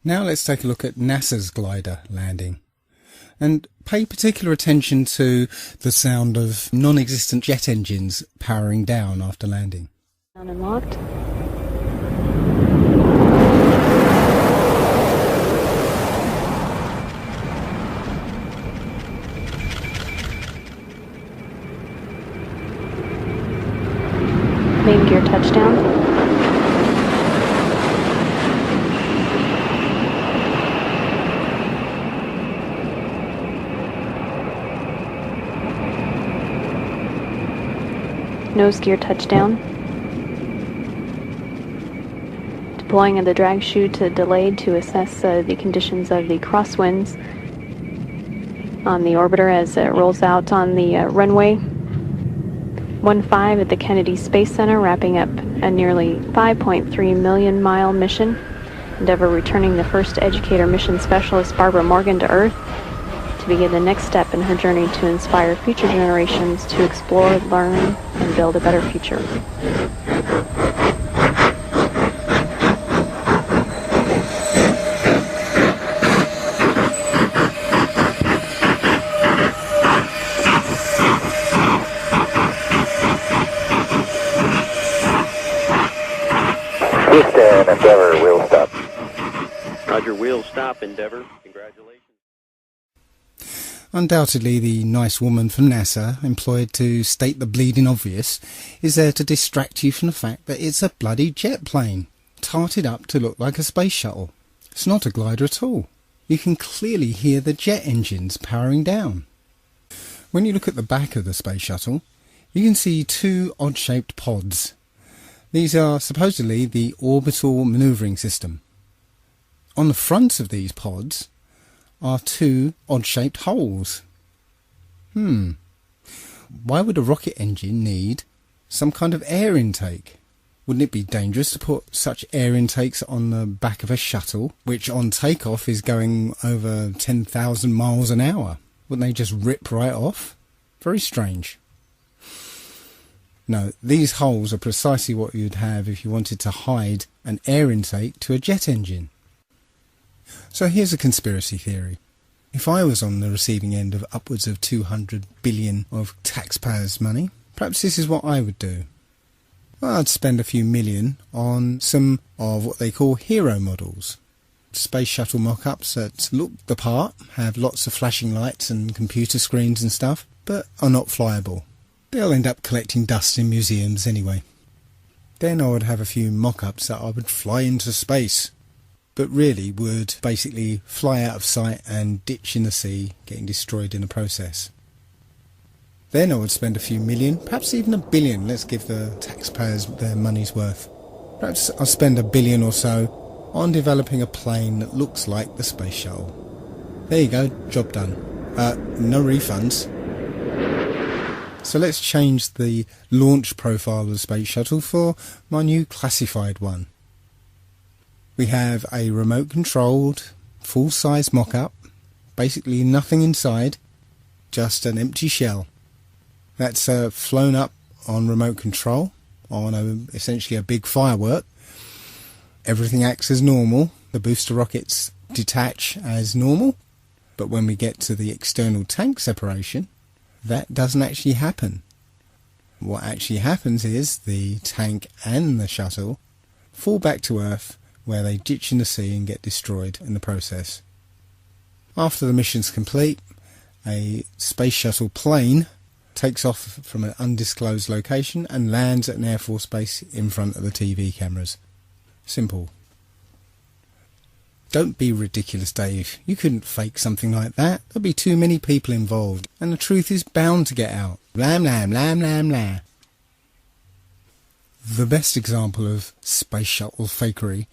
Now let's take a look at NASA's glider landing, and pay particular attention to the sound of non-existent jet engines powering down after landing. Down and locked. Main gear touchdown. Nose gear touchdown. Deploying of the drag chute delayed to assess the conditions of the crosswinds on the orbiter as it rolls out on the runway. 15 at the Kennedy Space Center, wrapping up a nearly 5.3 million mile mission. Endeavour returning the first educator mission specialist Barbara Morgan to Earth to begin the next step in her journey to inspire future generations to explore, learn, and build a better future. Houston, Endeavour, wheel stop. Roger, wheel stop, Endeavour. Congratulations. Undoubtedly, the nice woman from NASA, employed to state the bleeding obvious, is there to distract you from the fact that it's a bloody jet plane, tarted up to look like a space shuttle. It's not a glider at all. You can clearly hear the jet engines powering down. When you look at the back of the space shuttle, you can see two odd-shaped pods. These are supposedly the orbital manoeuvring system. On the front of these pods are two odd-shaped holes. Why would a rocket engine need some kind of air intake? Wouldn't it be dangerous to put such air intakes on the back of a shuttle, which on takeoff is going over 10,000 miles an hour? Wouldn't they just rip right off? Very strange. No, these holes are precisely what you'd have if you wanted to hide an air intake to a jet engine. So here's a conspiracy theory. If I was on the receiving end of upwards of 200 billion of taxpayers' money, perhaps this is what I would do. Well, I'd spend a few million on some of what they call hero models. Space shuttle mock-ups that look the part, have lots of flashing lights and computer screens and stuff, but are not flyable. They'll end up collecting dust in museums anyway. Then I would have a few mock-ups that I would fly into space, but really would basically fly out of sight and ditch in the sea, getting destroyed in the process. Then I would spend a few million, perhaps even a billion. Let's give the taxpayers their money's worth. Perhaps I'll spend $1 billion or so on developing a plane that looks like the space shuttle. There you go, job done. No refunds. So let's change the launch profile of the space shuttle for my new classified one. We have a remote controlled, full-size mock-up, basically nothing inside, just an empty shell. That's flown up on remote control, on essentially a big firework. Everything acts as normal, the booster rockets detach as normal, but when we get to the external tank separation, that doesn't actually happen. What actually happens is the tank and the shuttle fall back to Earth, where they ditch in the sea and get destroyed in the process. After the mission's complete, a space shuttle plane takes off from an undisclosed location and lands at an Air Force base in front of the TV cameras. Simple. Don't be ridiculous, Dave. You couldn't fake something like that. There'd be too many people involved, and the truth is bound to get out. Lam lam lam lam lam. The best example of space shuttle fakery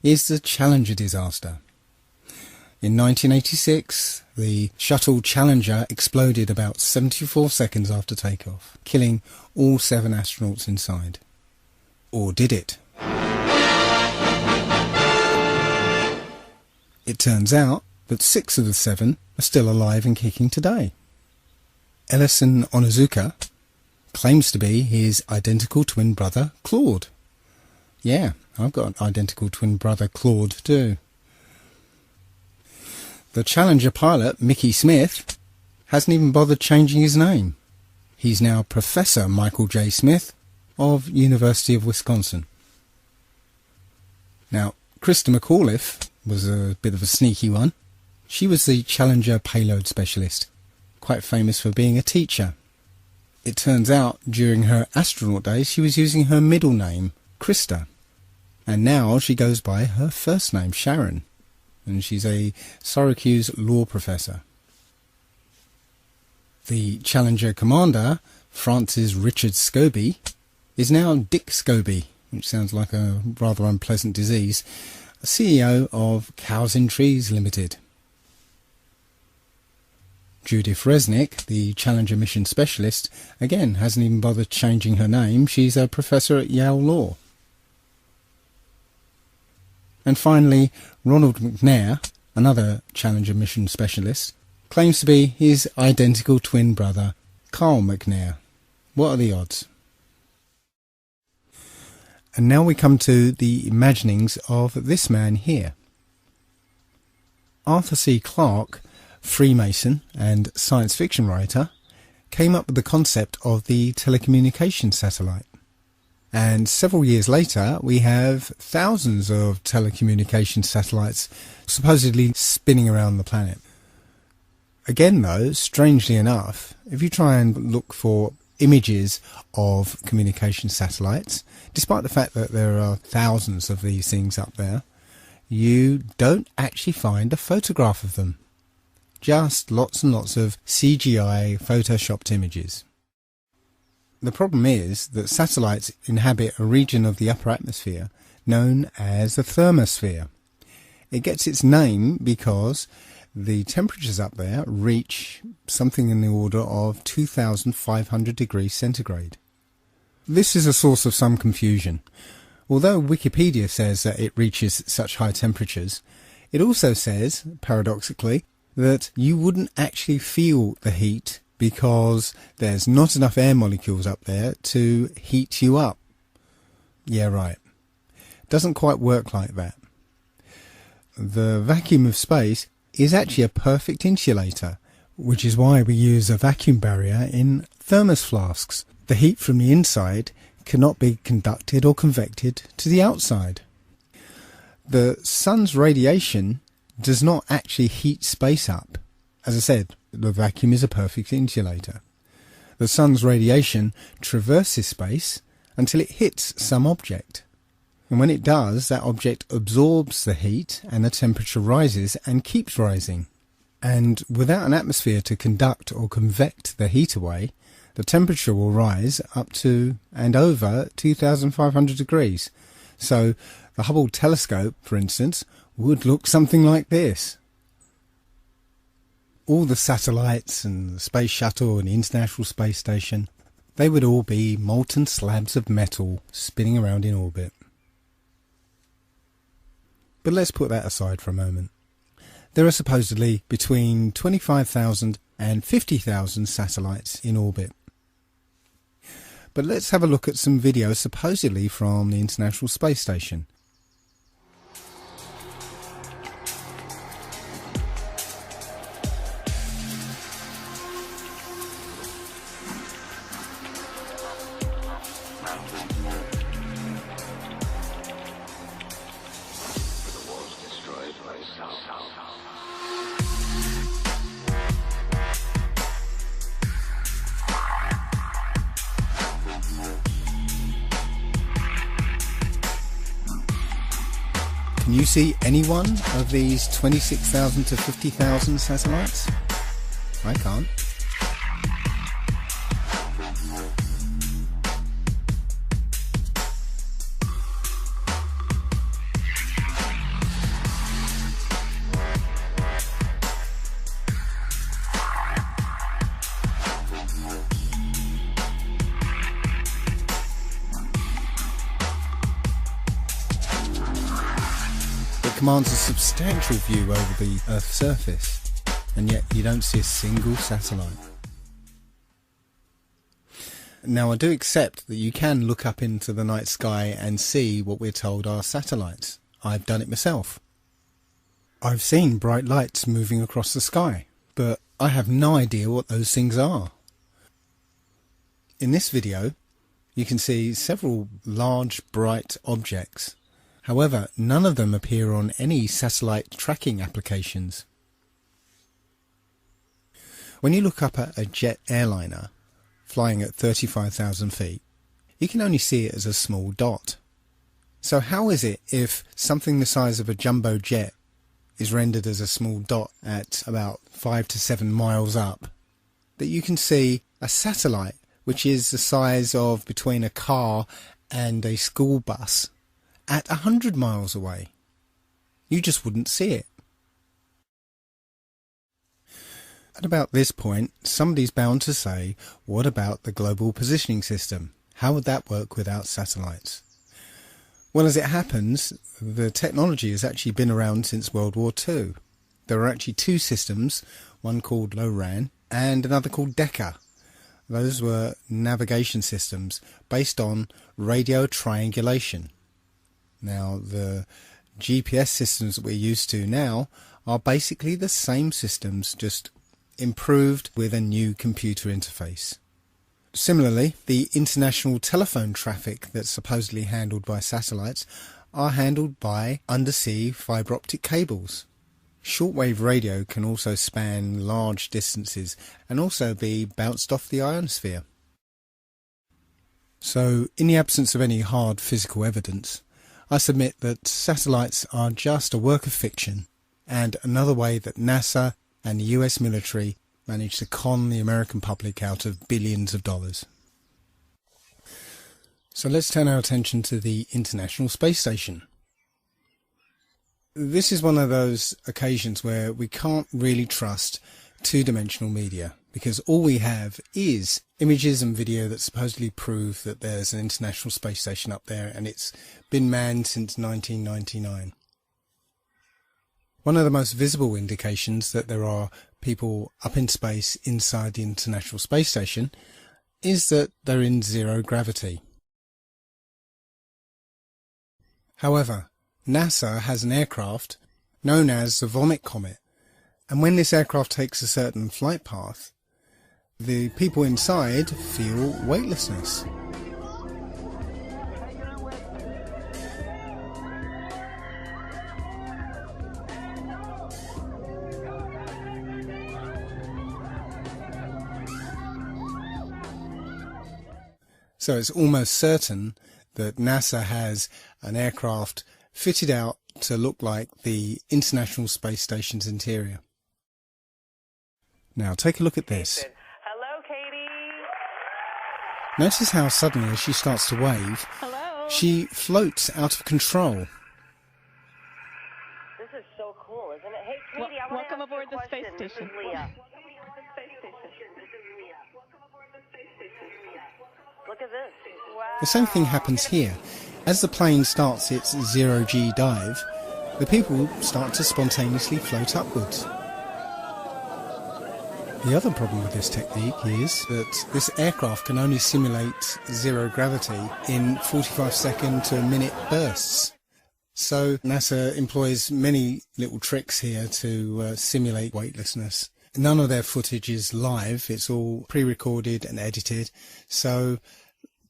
is the Challenger disaster. In 1986, the shuttle Challenger exploded about 74 seconds after takeoff, killing all 7 astronauts inside. Or did it? It turns out that 6 of the 7 are still alive and kicking today. Ellison Onizuka claims to be his identical twin brother, Claude. Yeah, I've got an identical twin brother, Claude, too. The Challenger pilot, Mickey Smith, hasn't even bothered changing his name. He's now Professor Michael J. Smith of University of Wisconsin. Now, Krista McAuliffe was a bit of a sneaky one. She was the Challenger payload specialist, quite famous for being a teacher. It turns out during her astronaut days she was using her middle name, Krista, and now she goes by her first name, Sharon, and she's a Syracuse law professor. The Challenger commander, Francis Richard Scobie, is now Dick Scobie, which sounds like a rather unpleasant disease, CEO of Cows in Trees Limited. Judith Resnick, the Challenger mission specialist, again hasn't even bothered changing her name. She's a professor at Yale Law. And finally, Ronald McNair, another Challenger mission specialist, claims to be his identical twin brother, Carl McNair. What are the odds? And now we come to the imaginings of this man here. Arthur C. Clarke, Freemason and science fiction writer, came up with the concept of the telecommunications satellite. And several years later, we have thousands of telecommunications satellites supposedly spinning around the planet. Again, though, strangely enough, if you try and look for images of communication satellites, despite the fact that there are thousands of these things up there, you don't actually find a photograph of them. Just lots and lots of CGI photoshopped images. The problem is that satellites inhabit a region of the upper atmosphere known as the thermosphere. It gets its name because the temperatures up there reach something in the order of 2,500 degrees centigrade. This is a source of some confusion. Although Wikipedia says that it reaches such high temperatures, it also says, paradoxically, that you wouldn't actually feel the heat because there's not enough air molecules up there to heat you up. Yeah, right. Doesn't quite work like that. The vacuum of space is actually a perfect insulator, which is why we use a vacuum barrier in thermos flasks. The heat from the inside cannot be conducted or convected to the outside. The sun's radiation does not actually heat space up. As I said, the vacuum is a perfect insulator. The sun's radiation traverses space until it hits some object. And when it does, that object absorbs the heat and the temperature rises and keeps rising. And without an atmosphere to conduct or convect the heat away, the temperature will rise up to and over 2,500 degrees. So the Hubble telescope, for instance, would look something like this. All the satellites and the Space Shuttle and the International Space Station, they would all be molten slabs of metal spinning around in orbit. But let's put that aside for a moment. There are supposedly between 25,000 and 50,000 satellites in orbit. But let's have a look at some videos supposedly from the International Space Station. Can you see any one of these 26,000 to 50,000 satellites? I can't. Commands a substantial view over the Earth's surface, and yet you don't see a single satellite. Now, I do accept that you can look up into the night sky and see what we're told are satellites. I've done it myself. I've seen bright lights moving across the sky, but I have no idea what those things are. In this video, you can see several large bright objects. However, none of them appear on any satellite tracking applications. When you look up at a jet airliner flying at 35,000 feet, you can only see it as a small dot. So how is it if something the size of a jumbo jet is rendered as a small dot at about 5 to 7 miles up, that you can see a satellite which is the size of between a car and a school bus at 100 miles away? You just wouldn't see it. At about this point, somebody's bound to say, what about the global positioning system? How would that work without satellites? Well, as it happens, the technology has actually been around since World War II. There are actually two systems, one called LORAN and another called DECA. Those were navigation systems based on radio triangulation. Now, the GPS systems that we're used to now are basically the same systems, just improved with a new computer interface. Similarly, the international telephone traffic that's supposedly handled by satellites are handled by undersea fibre optic cables. Shortwave radio can also span large distances and also be bounced off the ionosphere. So, in the absence of any hard physical evidence, I submit that satellites are just a work of fiction and another way that NASA and the US military managed to con the American public out of billions of dollars. So let's turn our attention to the International Space Station. This is one of those occasions where we can't really trust two-dimensional media, because all we have is images and video that supposedly prove that there's an International Space Station up there and it's been manned since 1999. One of the most visible indications that there are people up in space inside the International Space Station is that they're in zero gravity. However, NASA has an aircraft known as the Vomit Comet, And when this aircraft takes a certain flight path, the people inside feel weightlessness. So it's almost certain that NASA has an aircraft fitted out to look like the International Space Station's interior. Now take a look at this. Hello, Katie. Notice how suddenly, as she starts to wave, she floats out of control. This is so cool, isn't it? Hey, Katie, I want to welcome aboard the space This station. is Leah. Look at this. Wow. The same thing happens here. As the plane starts its zero-G dive, the people start to spontaneously float upwards. The other problem with this technique is that this aircraft can only simulate zero gravity in 45-second to a minute bursts. So NASA employs many little tricks here to simulate weightlessness. None of their footage is live, it's all pre-recorded and edited, so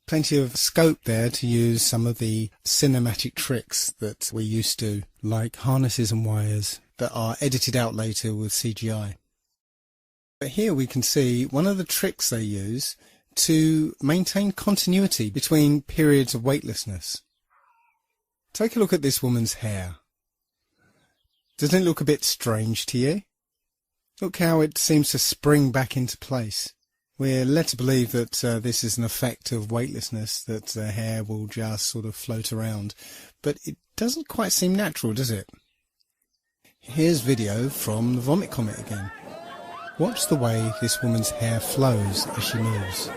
plenty of scope there to use some of the cinematic tricks that we're used to, like harnesses and wires that are edited out later with CGI. But here we can see one of the tricks they use to maintain continuity between periods of weightlessness. Take a look at this woman's hair. Doesn't it look a bit strange to you? Look how it seems to spring back into place. We're led to believe that this is an effect of weightlessness, that the hair will just sort of float around. But it doesn't quite seem natural, does it? Here's video from the Vomit Comet again. Watch the way this woman's hair flows as she moves.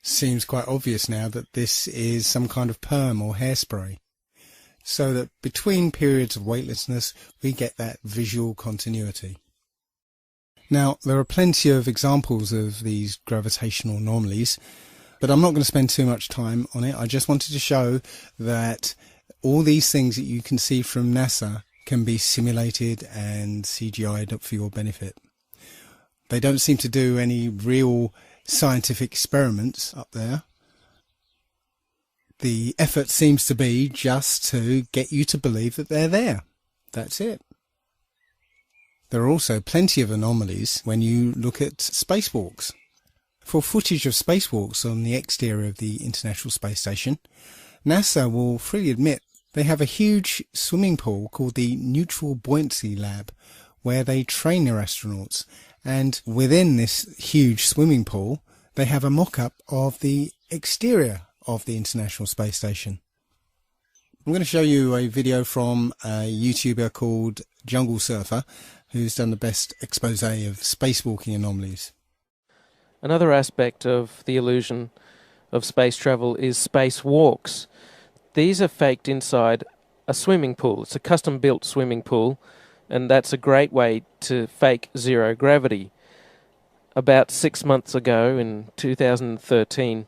Seems quite obvious now that this is some kind of perm or hairspray, so that between periods of weightlessness we get that visual continuity. Now, there are plenty of examples of these gravitational anomalies, but I'm not going to spend too much time on it. I just wanted to show that all these things that you can see from NASA can be simulated and CGI'd up for your benefit. They don't seem to do any real scientific experiments up there. The effort seems to be just to get you to believe that they're there. That's it. There are also plenty of anomalies when you look at spacewalks. For footage of spacewalks on the exterior of the International Space Station, NASA will freely admit they have a huge swimming pool called the Neutral Buoyancy Lab, where they train their astronauts. And within this huge swimming pool, they have a mock-up of the exterior of the International Space Station. I'm going to show you a video from a YouTuber called Jungle Surfer, who's done the best expose of spacewalking anomalies. Another aspect of the illusion of space travel is spacewalks. These are faked inside a swimming pool. It's a custom-built swimming pool, and that's a great way to fake zero gravity. About 6 months ago, in 2013,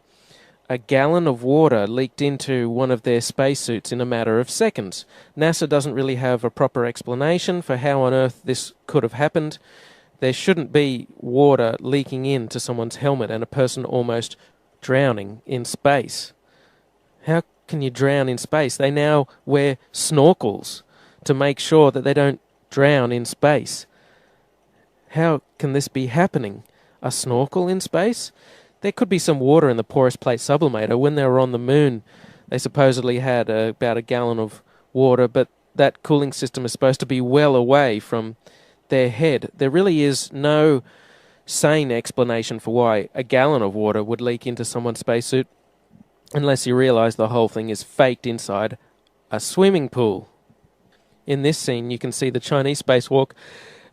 a gallon of water leaked into one of their spacesuits in a matter of seconds. NASA doesn't really have a proper explanation for how on earth this could have happened. There shouldn't be water leaking into someone's helmet and a person almost drowning in space. How can you drown in space? They now wear snorkels to make sure that they don't drown in space. How can this be happening? A snorkel in space? There could be some water in the porous plate sublimator. When they were on the moon, they supposedly had about a gallon of water, but that cooling system is supposed to be well away from their head. There really is no sane explanation for why a gallon of water would leak into someone's spacesuit, unless you realize the whole thing is faked inside a swimming pool. In this scene, you can see the Chinese spacewalk,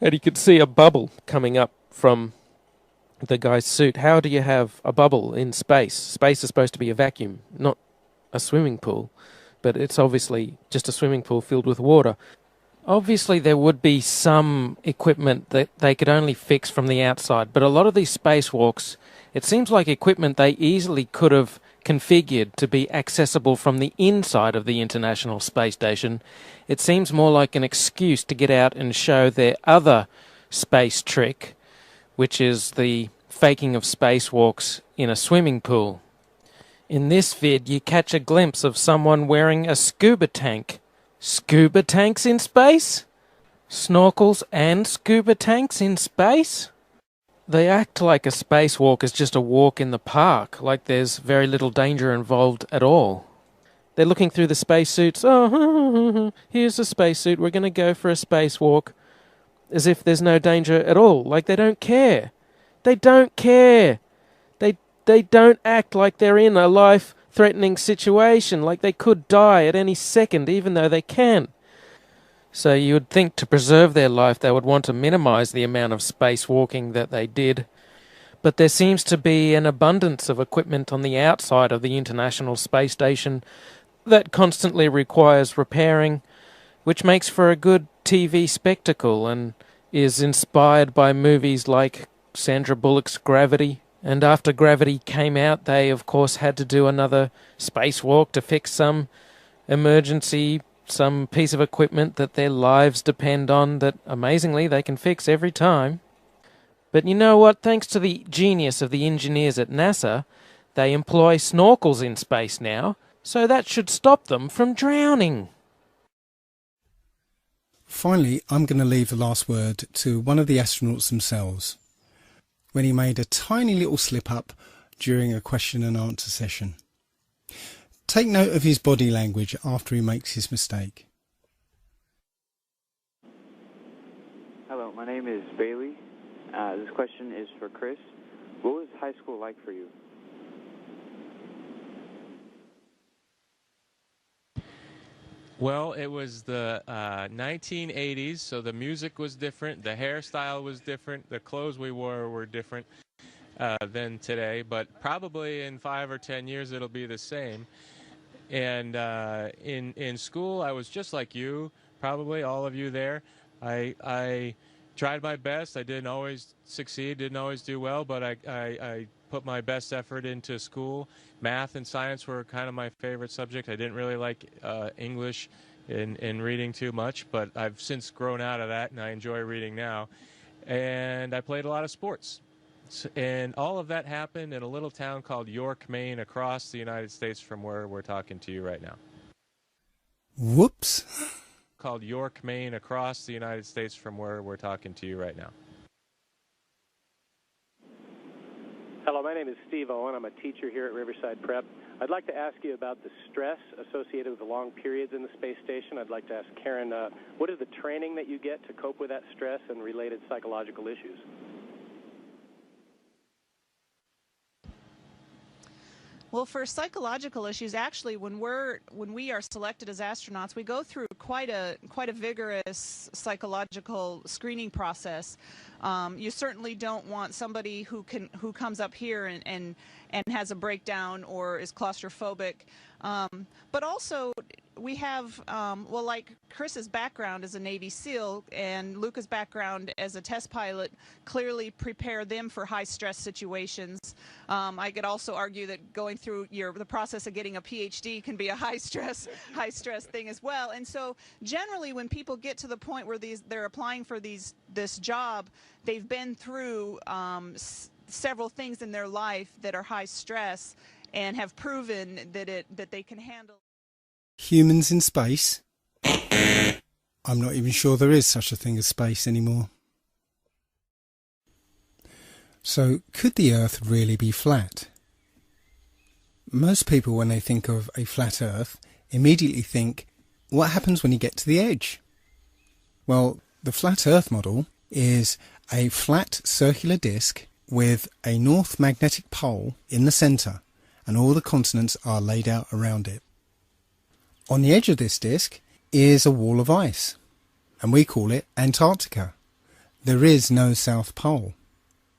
and you can see a bubble coming up from the guy's suit. How do you have a bubble in space? Space is supposed to be a vacuum, not a swimming pool, but it's obviously just a swimming pool filled with water. Obviously, there would be some equipment that they could only fix from the outside, but a lot of these spacewalks It seems like equipment they easily could have configured to be accessible from the inside of the International Space Station. It seems more like an excuse to get out and show their other space trick, which is the faking of spacewalks in a swimming pool. In this vid, you catch a glimpse of someone wearing a scuba tank. Scuba tanks in space? Snorkels and scuba tanks in space? They act like a spacewalk is just a walk in the park, like there's very little danger involved at all. They're looking through the spacesuits. Oh, here's a spacesuit. We're going to go for a spacewalk. As if there's no danger at all. Like they don't care. They don't care. They don't act like they're in a life-threatening situation, like they could die at any second, even though they can. So you would think to preserve their life they would want to minimize the amount of spacewalking that they did. But there seems to be an abundance of equipment on the outside of the International Space Station that constantly requires repairing, which makes for a good TV spectacle and is inspired by movies like Sandra Bullock's Gravity. And after Gravity came out, they of course had to do another spacewalk to fix some emergency, some piece of equipment that their lives depend on that amazingly they can fix every time. But you know what? Thanks to the genius of the engineers at NASA, they employ snorkels in space now, so that should stop them from drowning. Finally, I'm going to leave the last word to one of the astronauts themselves, when he made a tiny little slip-up during a question and answer session. Take note of his body language after he makes his mistake. Hello, my name is Bailey. This question is for Chris. What was high school like for you? Well, it was the 1980s, so the music was different, the hairstyle was different, the clothes we wore were different than today, but probably in 5 or 10 years it'll be the same. And in school, I was just like you, probably all of you there. I tried my best. I didn't always succeed, didn't always do well, but I put my best effort into school. Math and science were kind of my favorite subject. I didn't really like English and reading too much, but I've since grown out of that, and I enjoy reading now. And I played a lot of sports. And all of that happened in a little town called York, Maine, across the United States from where we're talking to you right now. Whoops. Called York, Maine, across the United States from where we're talking to you right now. Hello, my name is Steve Owen. I'm a teacher here at Riverside Prep. I'd like to ask you about the stress associated with the long periods in the space station. I'd like to ask Karen, what is the training that you get to cope with that stress and related psychological issues? Well, for psychological issues, actually, when we are selected as astronauts, we go through quite a vigorous psychological screening process. You certainly don't want somebody who comes up here and has a breakdown or is claustrophobic. But also, we have, well, like Chris's background as a Navy SEAL and Luca's background as a test pilot clearly prepare them for high-stress situations. I could also argue that going through the process of getting a PhD can be a high-stress thing as well. And so, generally, when people get to the point where they're applying for this job, they've been through several things in their life that are high stress and have proven that they can handle. Humans in space? I'm not even sure there is such a thing as space anymore. So, could the Earth really be flat? Most people, when they think of a flat Earth, immediately think, what happens when you get to the edge? Well, the flat Earth model is a flat circular disk with a north magnetic pole in the centre, and all the continents are laid out around it. On the edge of this disk is a wall of ice, and we call it Antarctica. There is no South Pole.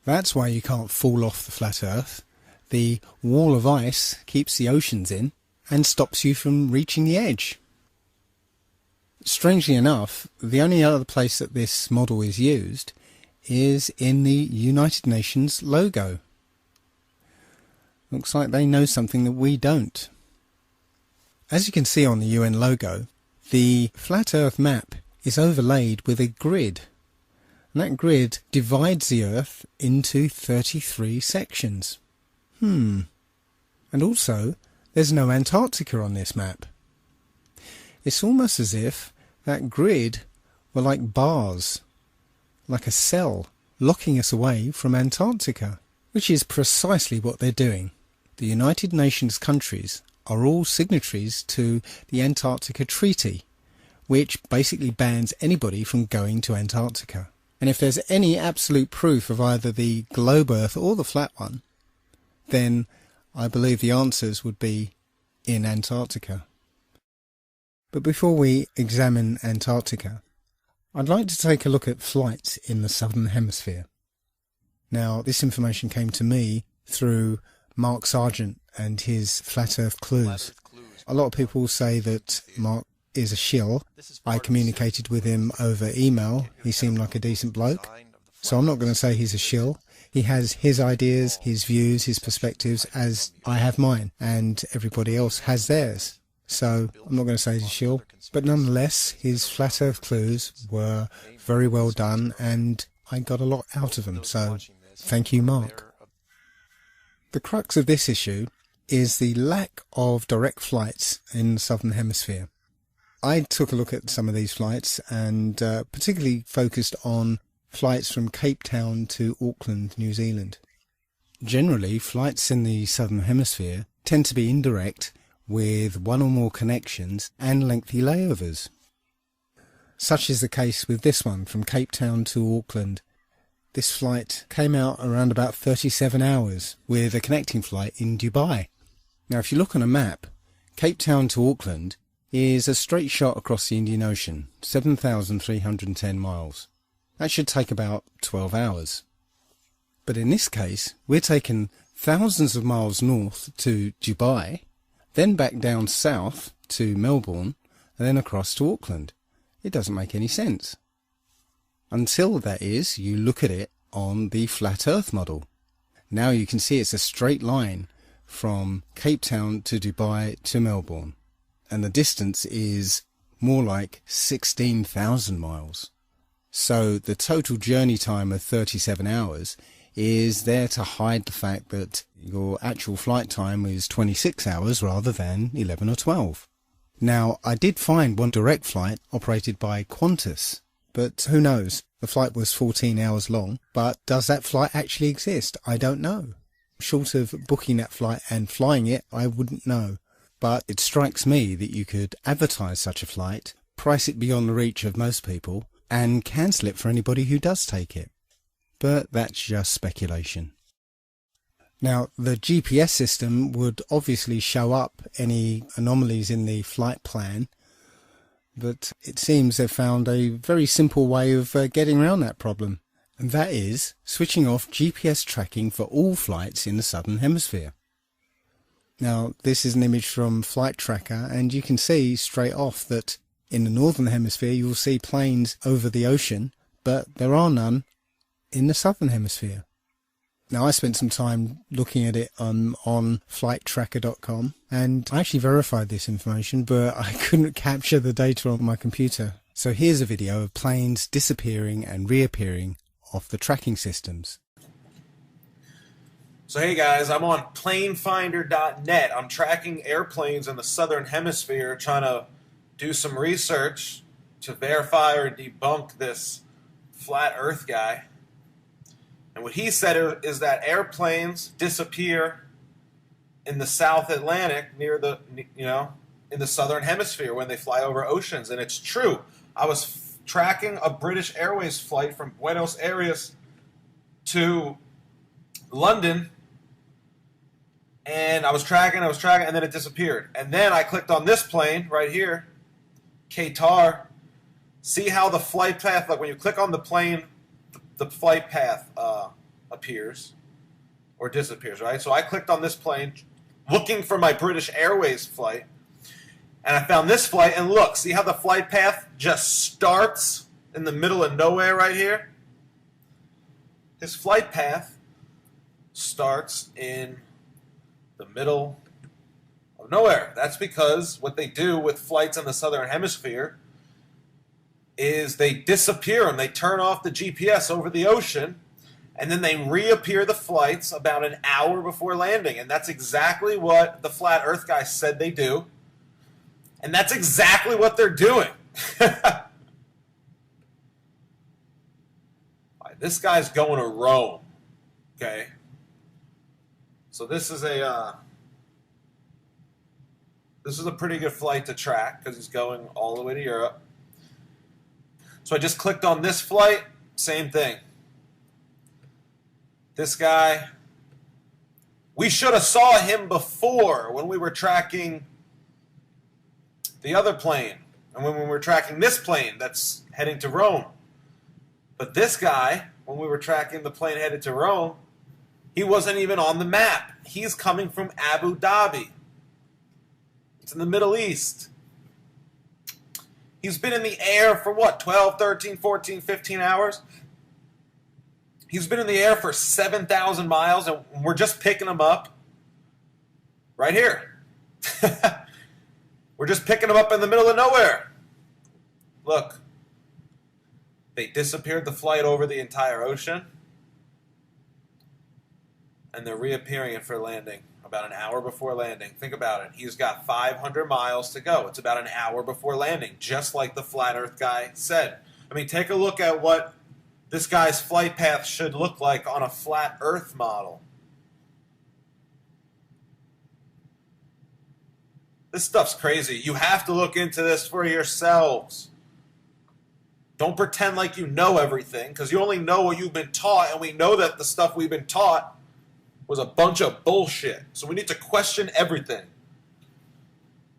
That's why you can't fall off the flat Earth. The wall of ice keeps the oceans in and stops you from reaching the edge. Strangely enough, the only other place that this model is used is in the United Nations logo. Looks like they know something that we don't. As you can see on the UN logo, the Flat Earth map is overlaid with a grid. And that grid divides the Earth into 33 sections. And also, there's no Antarctica on this map. It's almost as if that grid were like bars, like a cell, locking us away from Antarctica, which is precisely what they're doing. The United Nations countries are all signatories to the Antarctica Treaty, which basically bans anybody from going to Antarctica. And if there's any absolute proof of either the globe Earth or the flat one, then I believe the answers would be in Antarctica. But before we examine Antarctica, I'd like to take a look at flights in the Southern Hemisphere. Now, this information came to me through Mark Sargent and his Flat Earth Clues. A lot of people say that Mark is a shill. I communicated with him over email. He seemed like a decent bloke. So I'm not going to say he's a shill. He has his ideas, his views, his perspectives, as I have mine, and everybody else has theirs. So I'm not going to say he's a shill. But nonetheless, his Flat Earth Clues were very well done, and I got a lot out of them. So thank you, Mark. The crux of this issue is the lack of direct flights in the Southern Hemisphere. I took a look at some of these flights and particularly focused on flights from Cape Town to Auckland, New Zealand. Generally, flights in the Southern Hemisphere tend to be indirect, with one or more connections and lengthy layovers. Such is the case with this one from Cape Town to Auckland. This flight came out around about 37 hours with a connecting flight in Dubai. Now if you look on a map, Cape Town to Auckland is a straight shot across the Indian Ocean, 7,310 miles. That should take about 12 hours. But in this case, we're taking thousands of miles north to Dubai, then back down south to Melbourne, and then across to Auckland. It doesn't make any sense. Until, that is, you look at it on the Flat Earth model. Now you can see it's a straight line from Cape Town to Dubai to Melbourne. And the distance is more like 16,000 miles. So the total journey time of 37 hours is there to hide the fact that your actual flight time is 26 hours rather than 11 or 12. Now, I did find one direct flight operated by Qantas, but who knows? The flight was 14 hours long, but does that flight actually exist? I don't know. Short of booking that flight and flying it, I wouldn't know. But it strikes me that you could advertise such a flight, price it beyond the reach of most people, and cancel it for anybody who does take it. But that's just speculation. Now, the GPS system would obviously show up any anomalies in the flight plan, but it seems they've found a very simple way of getting around that problem, and that is switching off GPS tracking for all flights in the Southern Hemisphere. Now, this is an image from Flight Tracker, and you can see straight off that in the Northern Hemisphere you'll see planes over the ocean, but there are none in the Southern Hemisphere. Now, I spent some time looking at it on flighttracker.com, and I actually verified this information, but I couldn't capture the data on my computer. So here's a video of planes disappearing and reappearing off the tracking systems. So hey guys, I'm on planefinder.net. I'm tracking airplanes in the Southern Hemisphere, trying to do some research to verify or debunk this flat Earth guy. And what he said is that airplanes disappear in the South Atlantic near the, in the Southern Hemisphere when they fly over oceans. And it's true. I was tracking a British Airways flight from Buenos Aires to London, and I was tracking, and then it disappeared. And then I clicked on this plane right here, Qatar. See how the flight path, like when you click on the plane, the flight path appears or disappears, right? So I clicked on this plane looking for my British Airways flight, and I found this flight, and look, see how the flight path just starts in the middle of nowhere right here? His flight path starts in the middle of nowhere. That's because what they do with flights in the southern hemisphere is they disappear them. They turn off the GPS over the ocean, and then they reappear the flights about an hour before landing. And that's exactly what the flat earth guys said they do. And that's exactly what they're doing. This guy's going to Rome. Okay. So this is a pretty good flight to track because he's going all the way to Europe. So I just clicked on this flight, same thing. This guy, we should have saw him before when we were tracking the other plane and when we were tracking this plane that's heading to Rome. But this guy, when we were tracking the plane headed to Rome, he wasn't even on the map. He's coming from Abu Dhabi. It's in the Middle East. He's been in the air for what, 12, 13, 14, 15 hours? He's been in the air for 7,000 miles, and we're just picking him up right here. We're just picking him up in the middle of nowhere. Look, they disappeared the flight over the entire ocean, and they're reappearing it for landing about an hour before landing. Think about it. He's got 500 miles to go. It's about an hour before landing, just like the flat earth guy said. I mean, take a look at what this guy's flight path should look like on a flat earth model. This stuff's crazy. You have to look into this for yourselves. Don't pretend like you know everything, because you only know what you've been taught, and we know that the stuff we've been taught was a bunch of bullshit. So we need to question everything.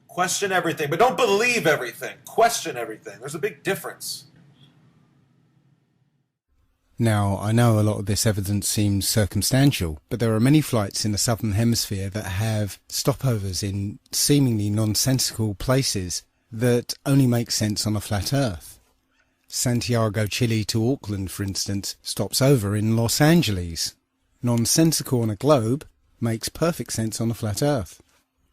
Question everything, but don't believe everything. Question everything. There's a big difference. Now, I know a lot of this evidence seems circumstantial, but there are many flights in the southern hemisphere that have stopovers in seemingly nonsensical places that only make sense on a flat earth. Santiago, Chile to Auckland, for instance, stops over in Los Angeles. Nonsensical on a globe makes perfect sense on a flat earth.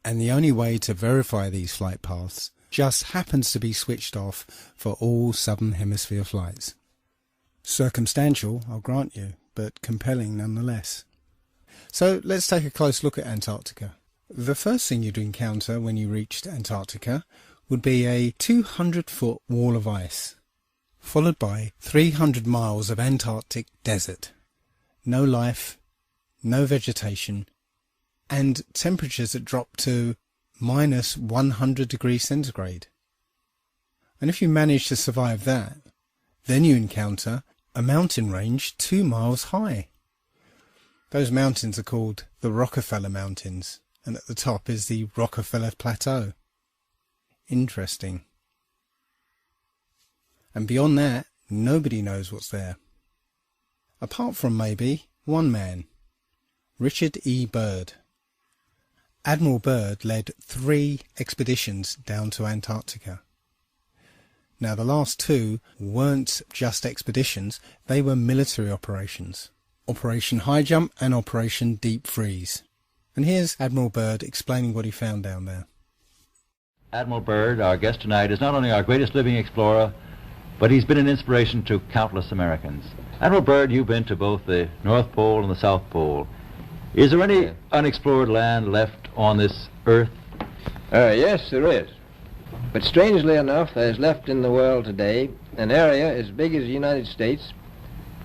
And the only way to verify these flight paths just happens to be switched off for all southern hemisphere flights. Circumstantial, I'll grant you, but compelling nonetheless. So let's take a close look at Antarctica. The first thing you'd encounter when you reached Antarctica would be a 200-foot wall of ice, followed by 300 miles of Antarctic desert. No life, no vegetation, and temperatures that drop to minus 100 degrees centigrade. And if you manage to survive that, then you encounter a mountain range 2 miles high. Those mountains are called the Rockefeller Mountains, and at the top is the Rockefeller Plateau. Interesting. And beyond that, nobody knows what's there. Apart from maybe one man, Richard E. Byrd. Admiral Byrd led 3 expeditions down to Antarctica. Now, the last 2 weren't just expeditions, they were military operations. Operation High Jump and Operation Deep Freeze. And here's Admiral Byrd explaining what he found down there. Admiral Byrd, our guest tonight, is not only our greatest living explorer, but he's been an inspiration to countless Americans. Admiral Byrd, you've been to both the North Pole and the South Pole. Is there any unexplored land left on this Earth? Yes, there is. But strangely enough, there's left in the world today an area as big as the United States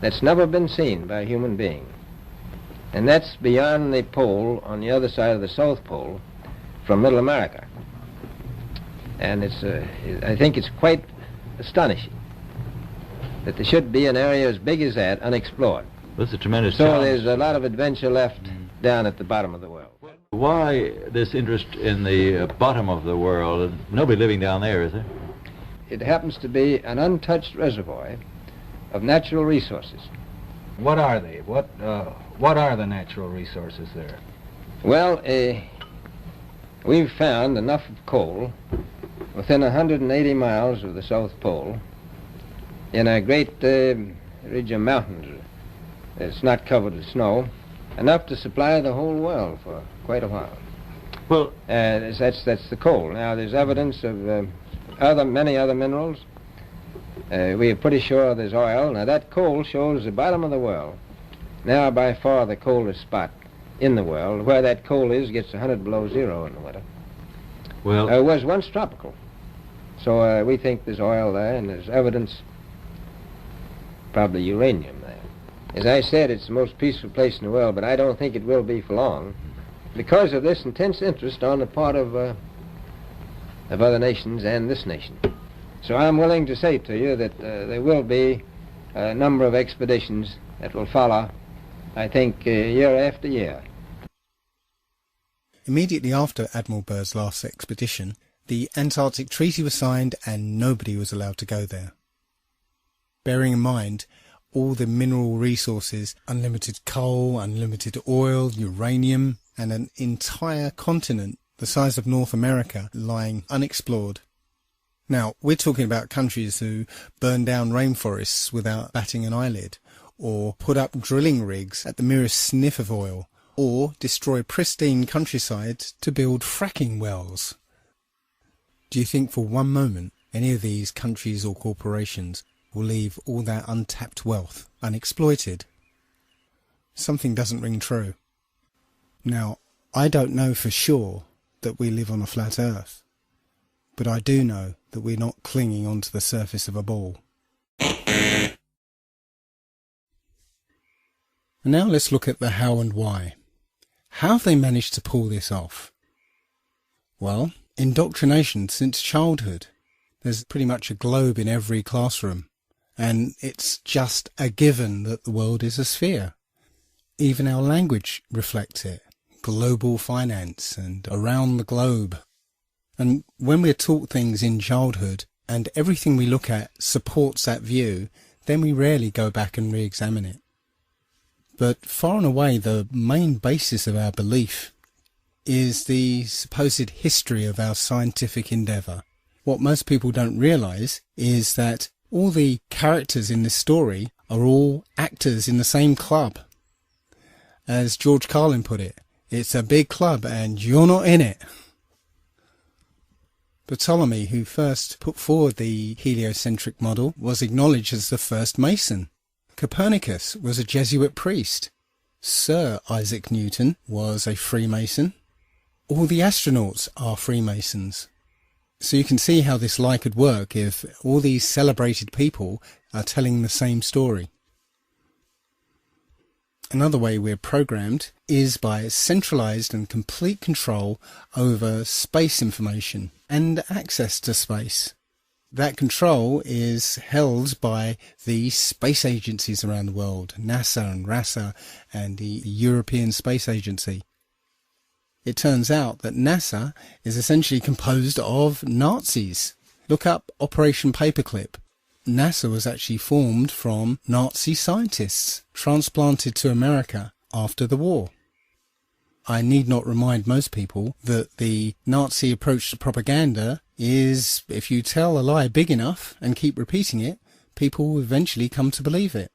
that's never been seen by a human being. And that's beyond the pole on the other side of the South Pole from Middle America. And I think it's quite astonishing that there should be an area as big as that unexplored. This is a tremendous So challenge. there's a lot of adventure left down at the bottom of the world. Why this interest in the bottom of the world? Nobody living down there, is there? It happens to be an untouched reservoir of natural resources. What are they? What are the natural resources there? Well, we've found enough of coal within 180 miles of the South Pole in a great ridge of mountains. It's not covered with snow, enough to supply the whole world for quite a while. Well, that's the coal. Now, there's evidence of many other minerals. We are pretty sure there's oil. Now, that coal shows the bottom of the world. Now, by far the coldest spot in the world. Where that coal is gets 100 below zero in the winter. Well, it was once tropical. So we think there's oil there, and there's evidence, probably uranium there. As I said, it's the most peaceful place in the world, but I don't think it will be for long because of this intense interest on the part of other nations and this nation. So I'm willing to say to you that there will be a number of expeditions that will follow, I think, year after year. Immediately after Admiral Byrd's last expedition, the Antarctic Treaty was signed and nobody was allowed to go there. Bearing in mind all the mineral resources, unlimited coal, unlimited oil, uranium, and an entire continent the size of North America lying unexplored. Now, we're talking about countries who burn down rainforests without batting an eyelid, or put up drilling rigs at the merest sniff of oil, or destroy pristine countryside to build fracking wells. Do you think for one moment any of these countries or corporations will leave all that untapped wealth unexploited? Something doesn't ring true. Now, I don't know for sure that we live on a flat earth, but I do know that we're not clinging onto the surface of a ball. And now let's look at the how and why. How have they managed to pull this off? Well, indoctrination since childhood. There's pretty much a globe in every classroom, and it's just a given that the world is a sphere. Even our language reflects it. Global finance and around the globe. And when we're taught things in childhood and everything we look at supports that view, then we rarely go back and re-examine it. But far and away the main basis of our belief is the supposed history of our scientific endeavour. What most people don't realise is that all the characters in this story are all actors in the same club. As George Carlin put it, it's a big club and you're not in it. Ptolemy, who first put forward the heliocentric model, was acknowledged as the first Mason. Copernicus was a Jesuit priest. Sir Isaac Newton was a Freemason. All the astronauts are Freemasons. So you can see how this lie could work if all these celebrated people are telling the same story. Another way we're programmed is by centralized and complete control over space information and access to space. That control is held by the space agencies around the world, NASA and RASA and the European Space Agency. It turns out that NASA is essentially composed of Nazis. Look up Operation Paperclip. NASA was actually formed from Nazi scientists transplanted to America after the war. I need not remind most people that the Nazi approach to propaganda is if you tell a lie big enough and keep repeating it, people will eventually come to believe it.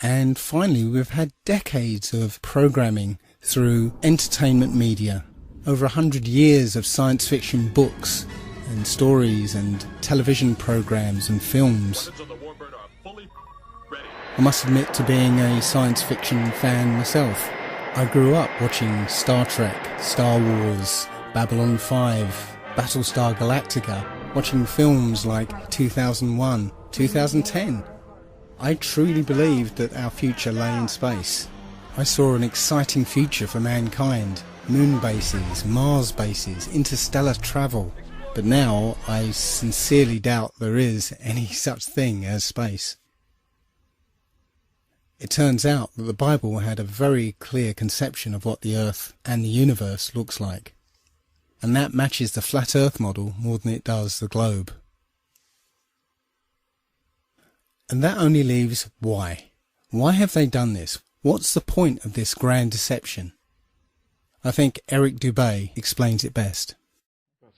And finally, we've had decades of programming through entertainment media, over 100 years of science fiction books and stories and television programs and films. I must admit to being a science fiction fan myself. I grew up watching Star Trek, Star Wars, Babylon 5, Battlestar Galactica, watching films like 2001, 2010. I truly believed that our future lay in space. I saw an exciting future for mankind, moon bases, Mars bases, interstellar travel. But now I sincerely doubt there is any such thing as space. It turns out that the Bible had a very clear conception of what the Earth and the universe looks like. And that matches the flat Earth model more than it does the globe. And that only leaves why. Why have they done this? What's the point of this grand deception? I think Eric Dubay explains it best.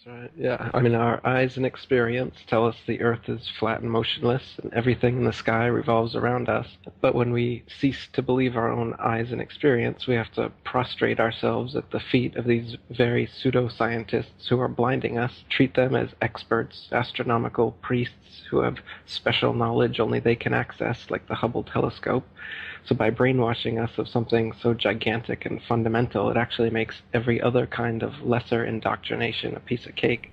right. Yeah, I mean, our eyes and experience tell us the Earth is flat and motionless, and everything in the sky revolves around us. But when we cease to believe our own eyes and experience, we have to prostrate ourselves at the feet of these very pseudoscientists who are blinding us, treat them as experts, astronomical priests who have special knowledge only they can access, like the Hubble telescope. So by brainwashing us of something so gigantic and fundamental, it actually makes every other kind of lesser indoctrination a piece of cake.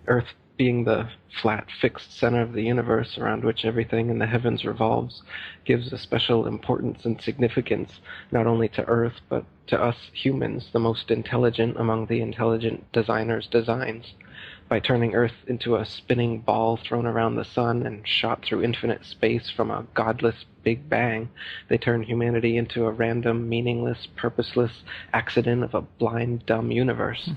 Earth being the flat, fixed center of the universe around which everything in the heavens revolves gives a special importance and significance not only to Earth, but to us humans, the most intelligent among the intelligent designers' designs. By turning Earth into a spinning ball thrown around the sun and shot through infinite space from a godless Big Bang, they turn humanity into a random, meaningless, purposeless accident of a blind, dumb universe.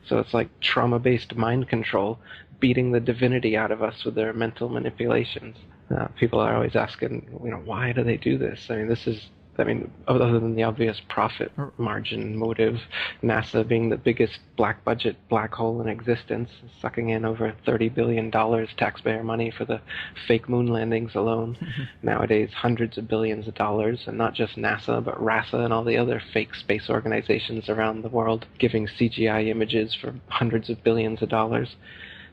So it's like trauma-based mind control, beating the divinity out of us with their mental manipulations. People are always asking, why do they do this? Other than the obvious profit margin motive, NASA being the biggest black budget black hole in existence, sucking in over $30 billion taxpayer money for the fake moon landings alone. Nowadays, hundreds of billions of dollars, and not just NASA, but RASA and all the other fake space organizations around the world giving CGI images for hundreds of billions of dollars.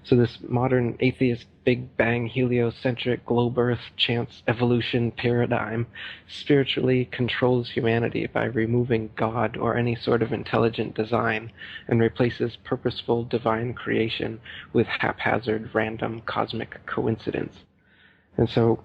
So this modern atheist Big Bang heliocentric globe Earth chance evolution paradigm spiritually controls humanity by removing God or any sort of intelligent design and replaces purposeful divine creation with haphazard random cosmic coincidence. And so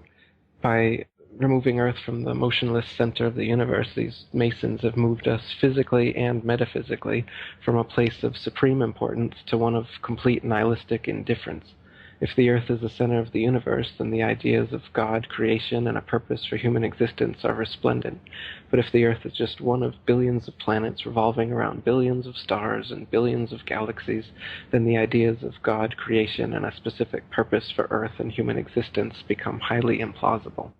by removing Earth from the motionless center of the universe, these Masons have moved us physically and metaphysically from a place of supreme importance to one of complete nihilistic indifference. If the Earth is the center of the universe, then the ideas of God, creation, and a purpose for human existence are resplendent. But if the Earth is just one of billions of planets revolving around billions of stars and billions of galaxies, then the ideas of God, creation, and a specific purpose for Earth and human existence become highly implausible.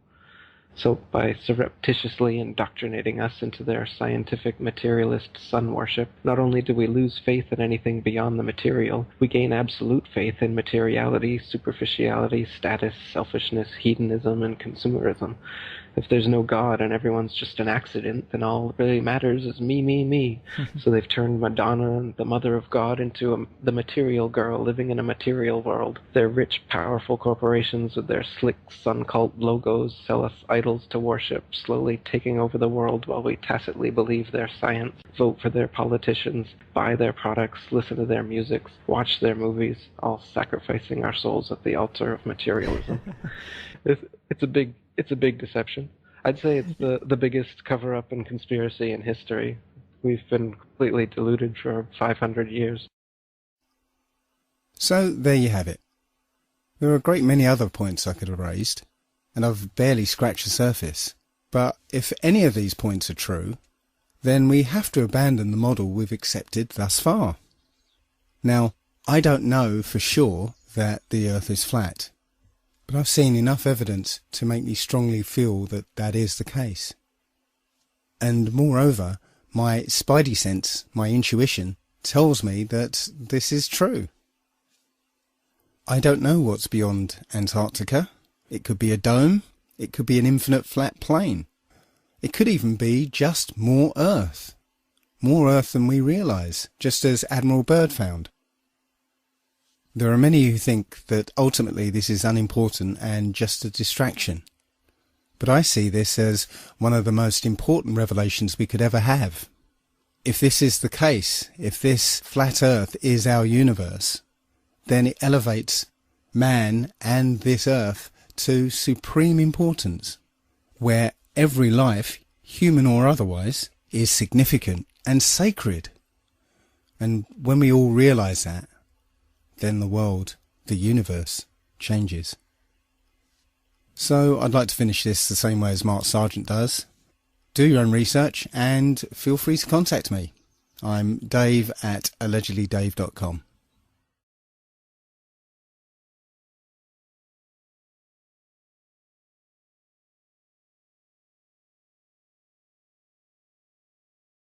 So by surreptitiously indoctrinating us into their scientific materialist sun worship, not only do we lose faith in anything beyond the material, we gain absolute faith in materiality, superficiality, status, selfishness, hedonism, and consumerism. If there's no God and everyone's just an accident, then all that really matters is me, me, me. So they've turned Madonna, the mother of God, into the material girl living in a material world. Their rich, powerful corporations with their slick sun cult logos sell us idols to worship, slowly taking over the world while we tacitly believe their science, vote for their politicians, buy their products, listen to their music, watch their movies, all sacrificing our souls at the altar of materialism. It's a big deception. I'd say it's the biggest cover-up and conspiracy in history. We've been completely deluded for 500 years. So there you have it. There are a great many other points I could have raised, and I've barely scratched the surface. But if any of these points are true, then we have to abandon the model we've accepted thus far. Now, I don't know for sure that the Earth is flat, but I've seen enough evidence to make me strongly feel that that is the case. And moreover, my spidey sense, my intuition, tells me that this is true. I don't know what's beyond Antarctica. It could be a dome. It could be an infinite flat plane. It could even be just more Earth. More Earth than we realise, just as Admiral Byrd found. There are many who think that ultimately this is unimportant and just a distraction. But I see this as one of the most important revelations we could ever have. If this is the case, if this flat Earth is our universe, then it elevates man and this Earth to supreme importance, where every life, human or otherwise, is significant and sacred. And when we all realise that, then the world, the universe, changes. So I'd like to finish this the same way as Mark Sargent does. Do your own research and feel free to contact me. I'm Dave at allegedlydave.com.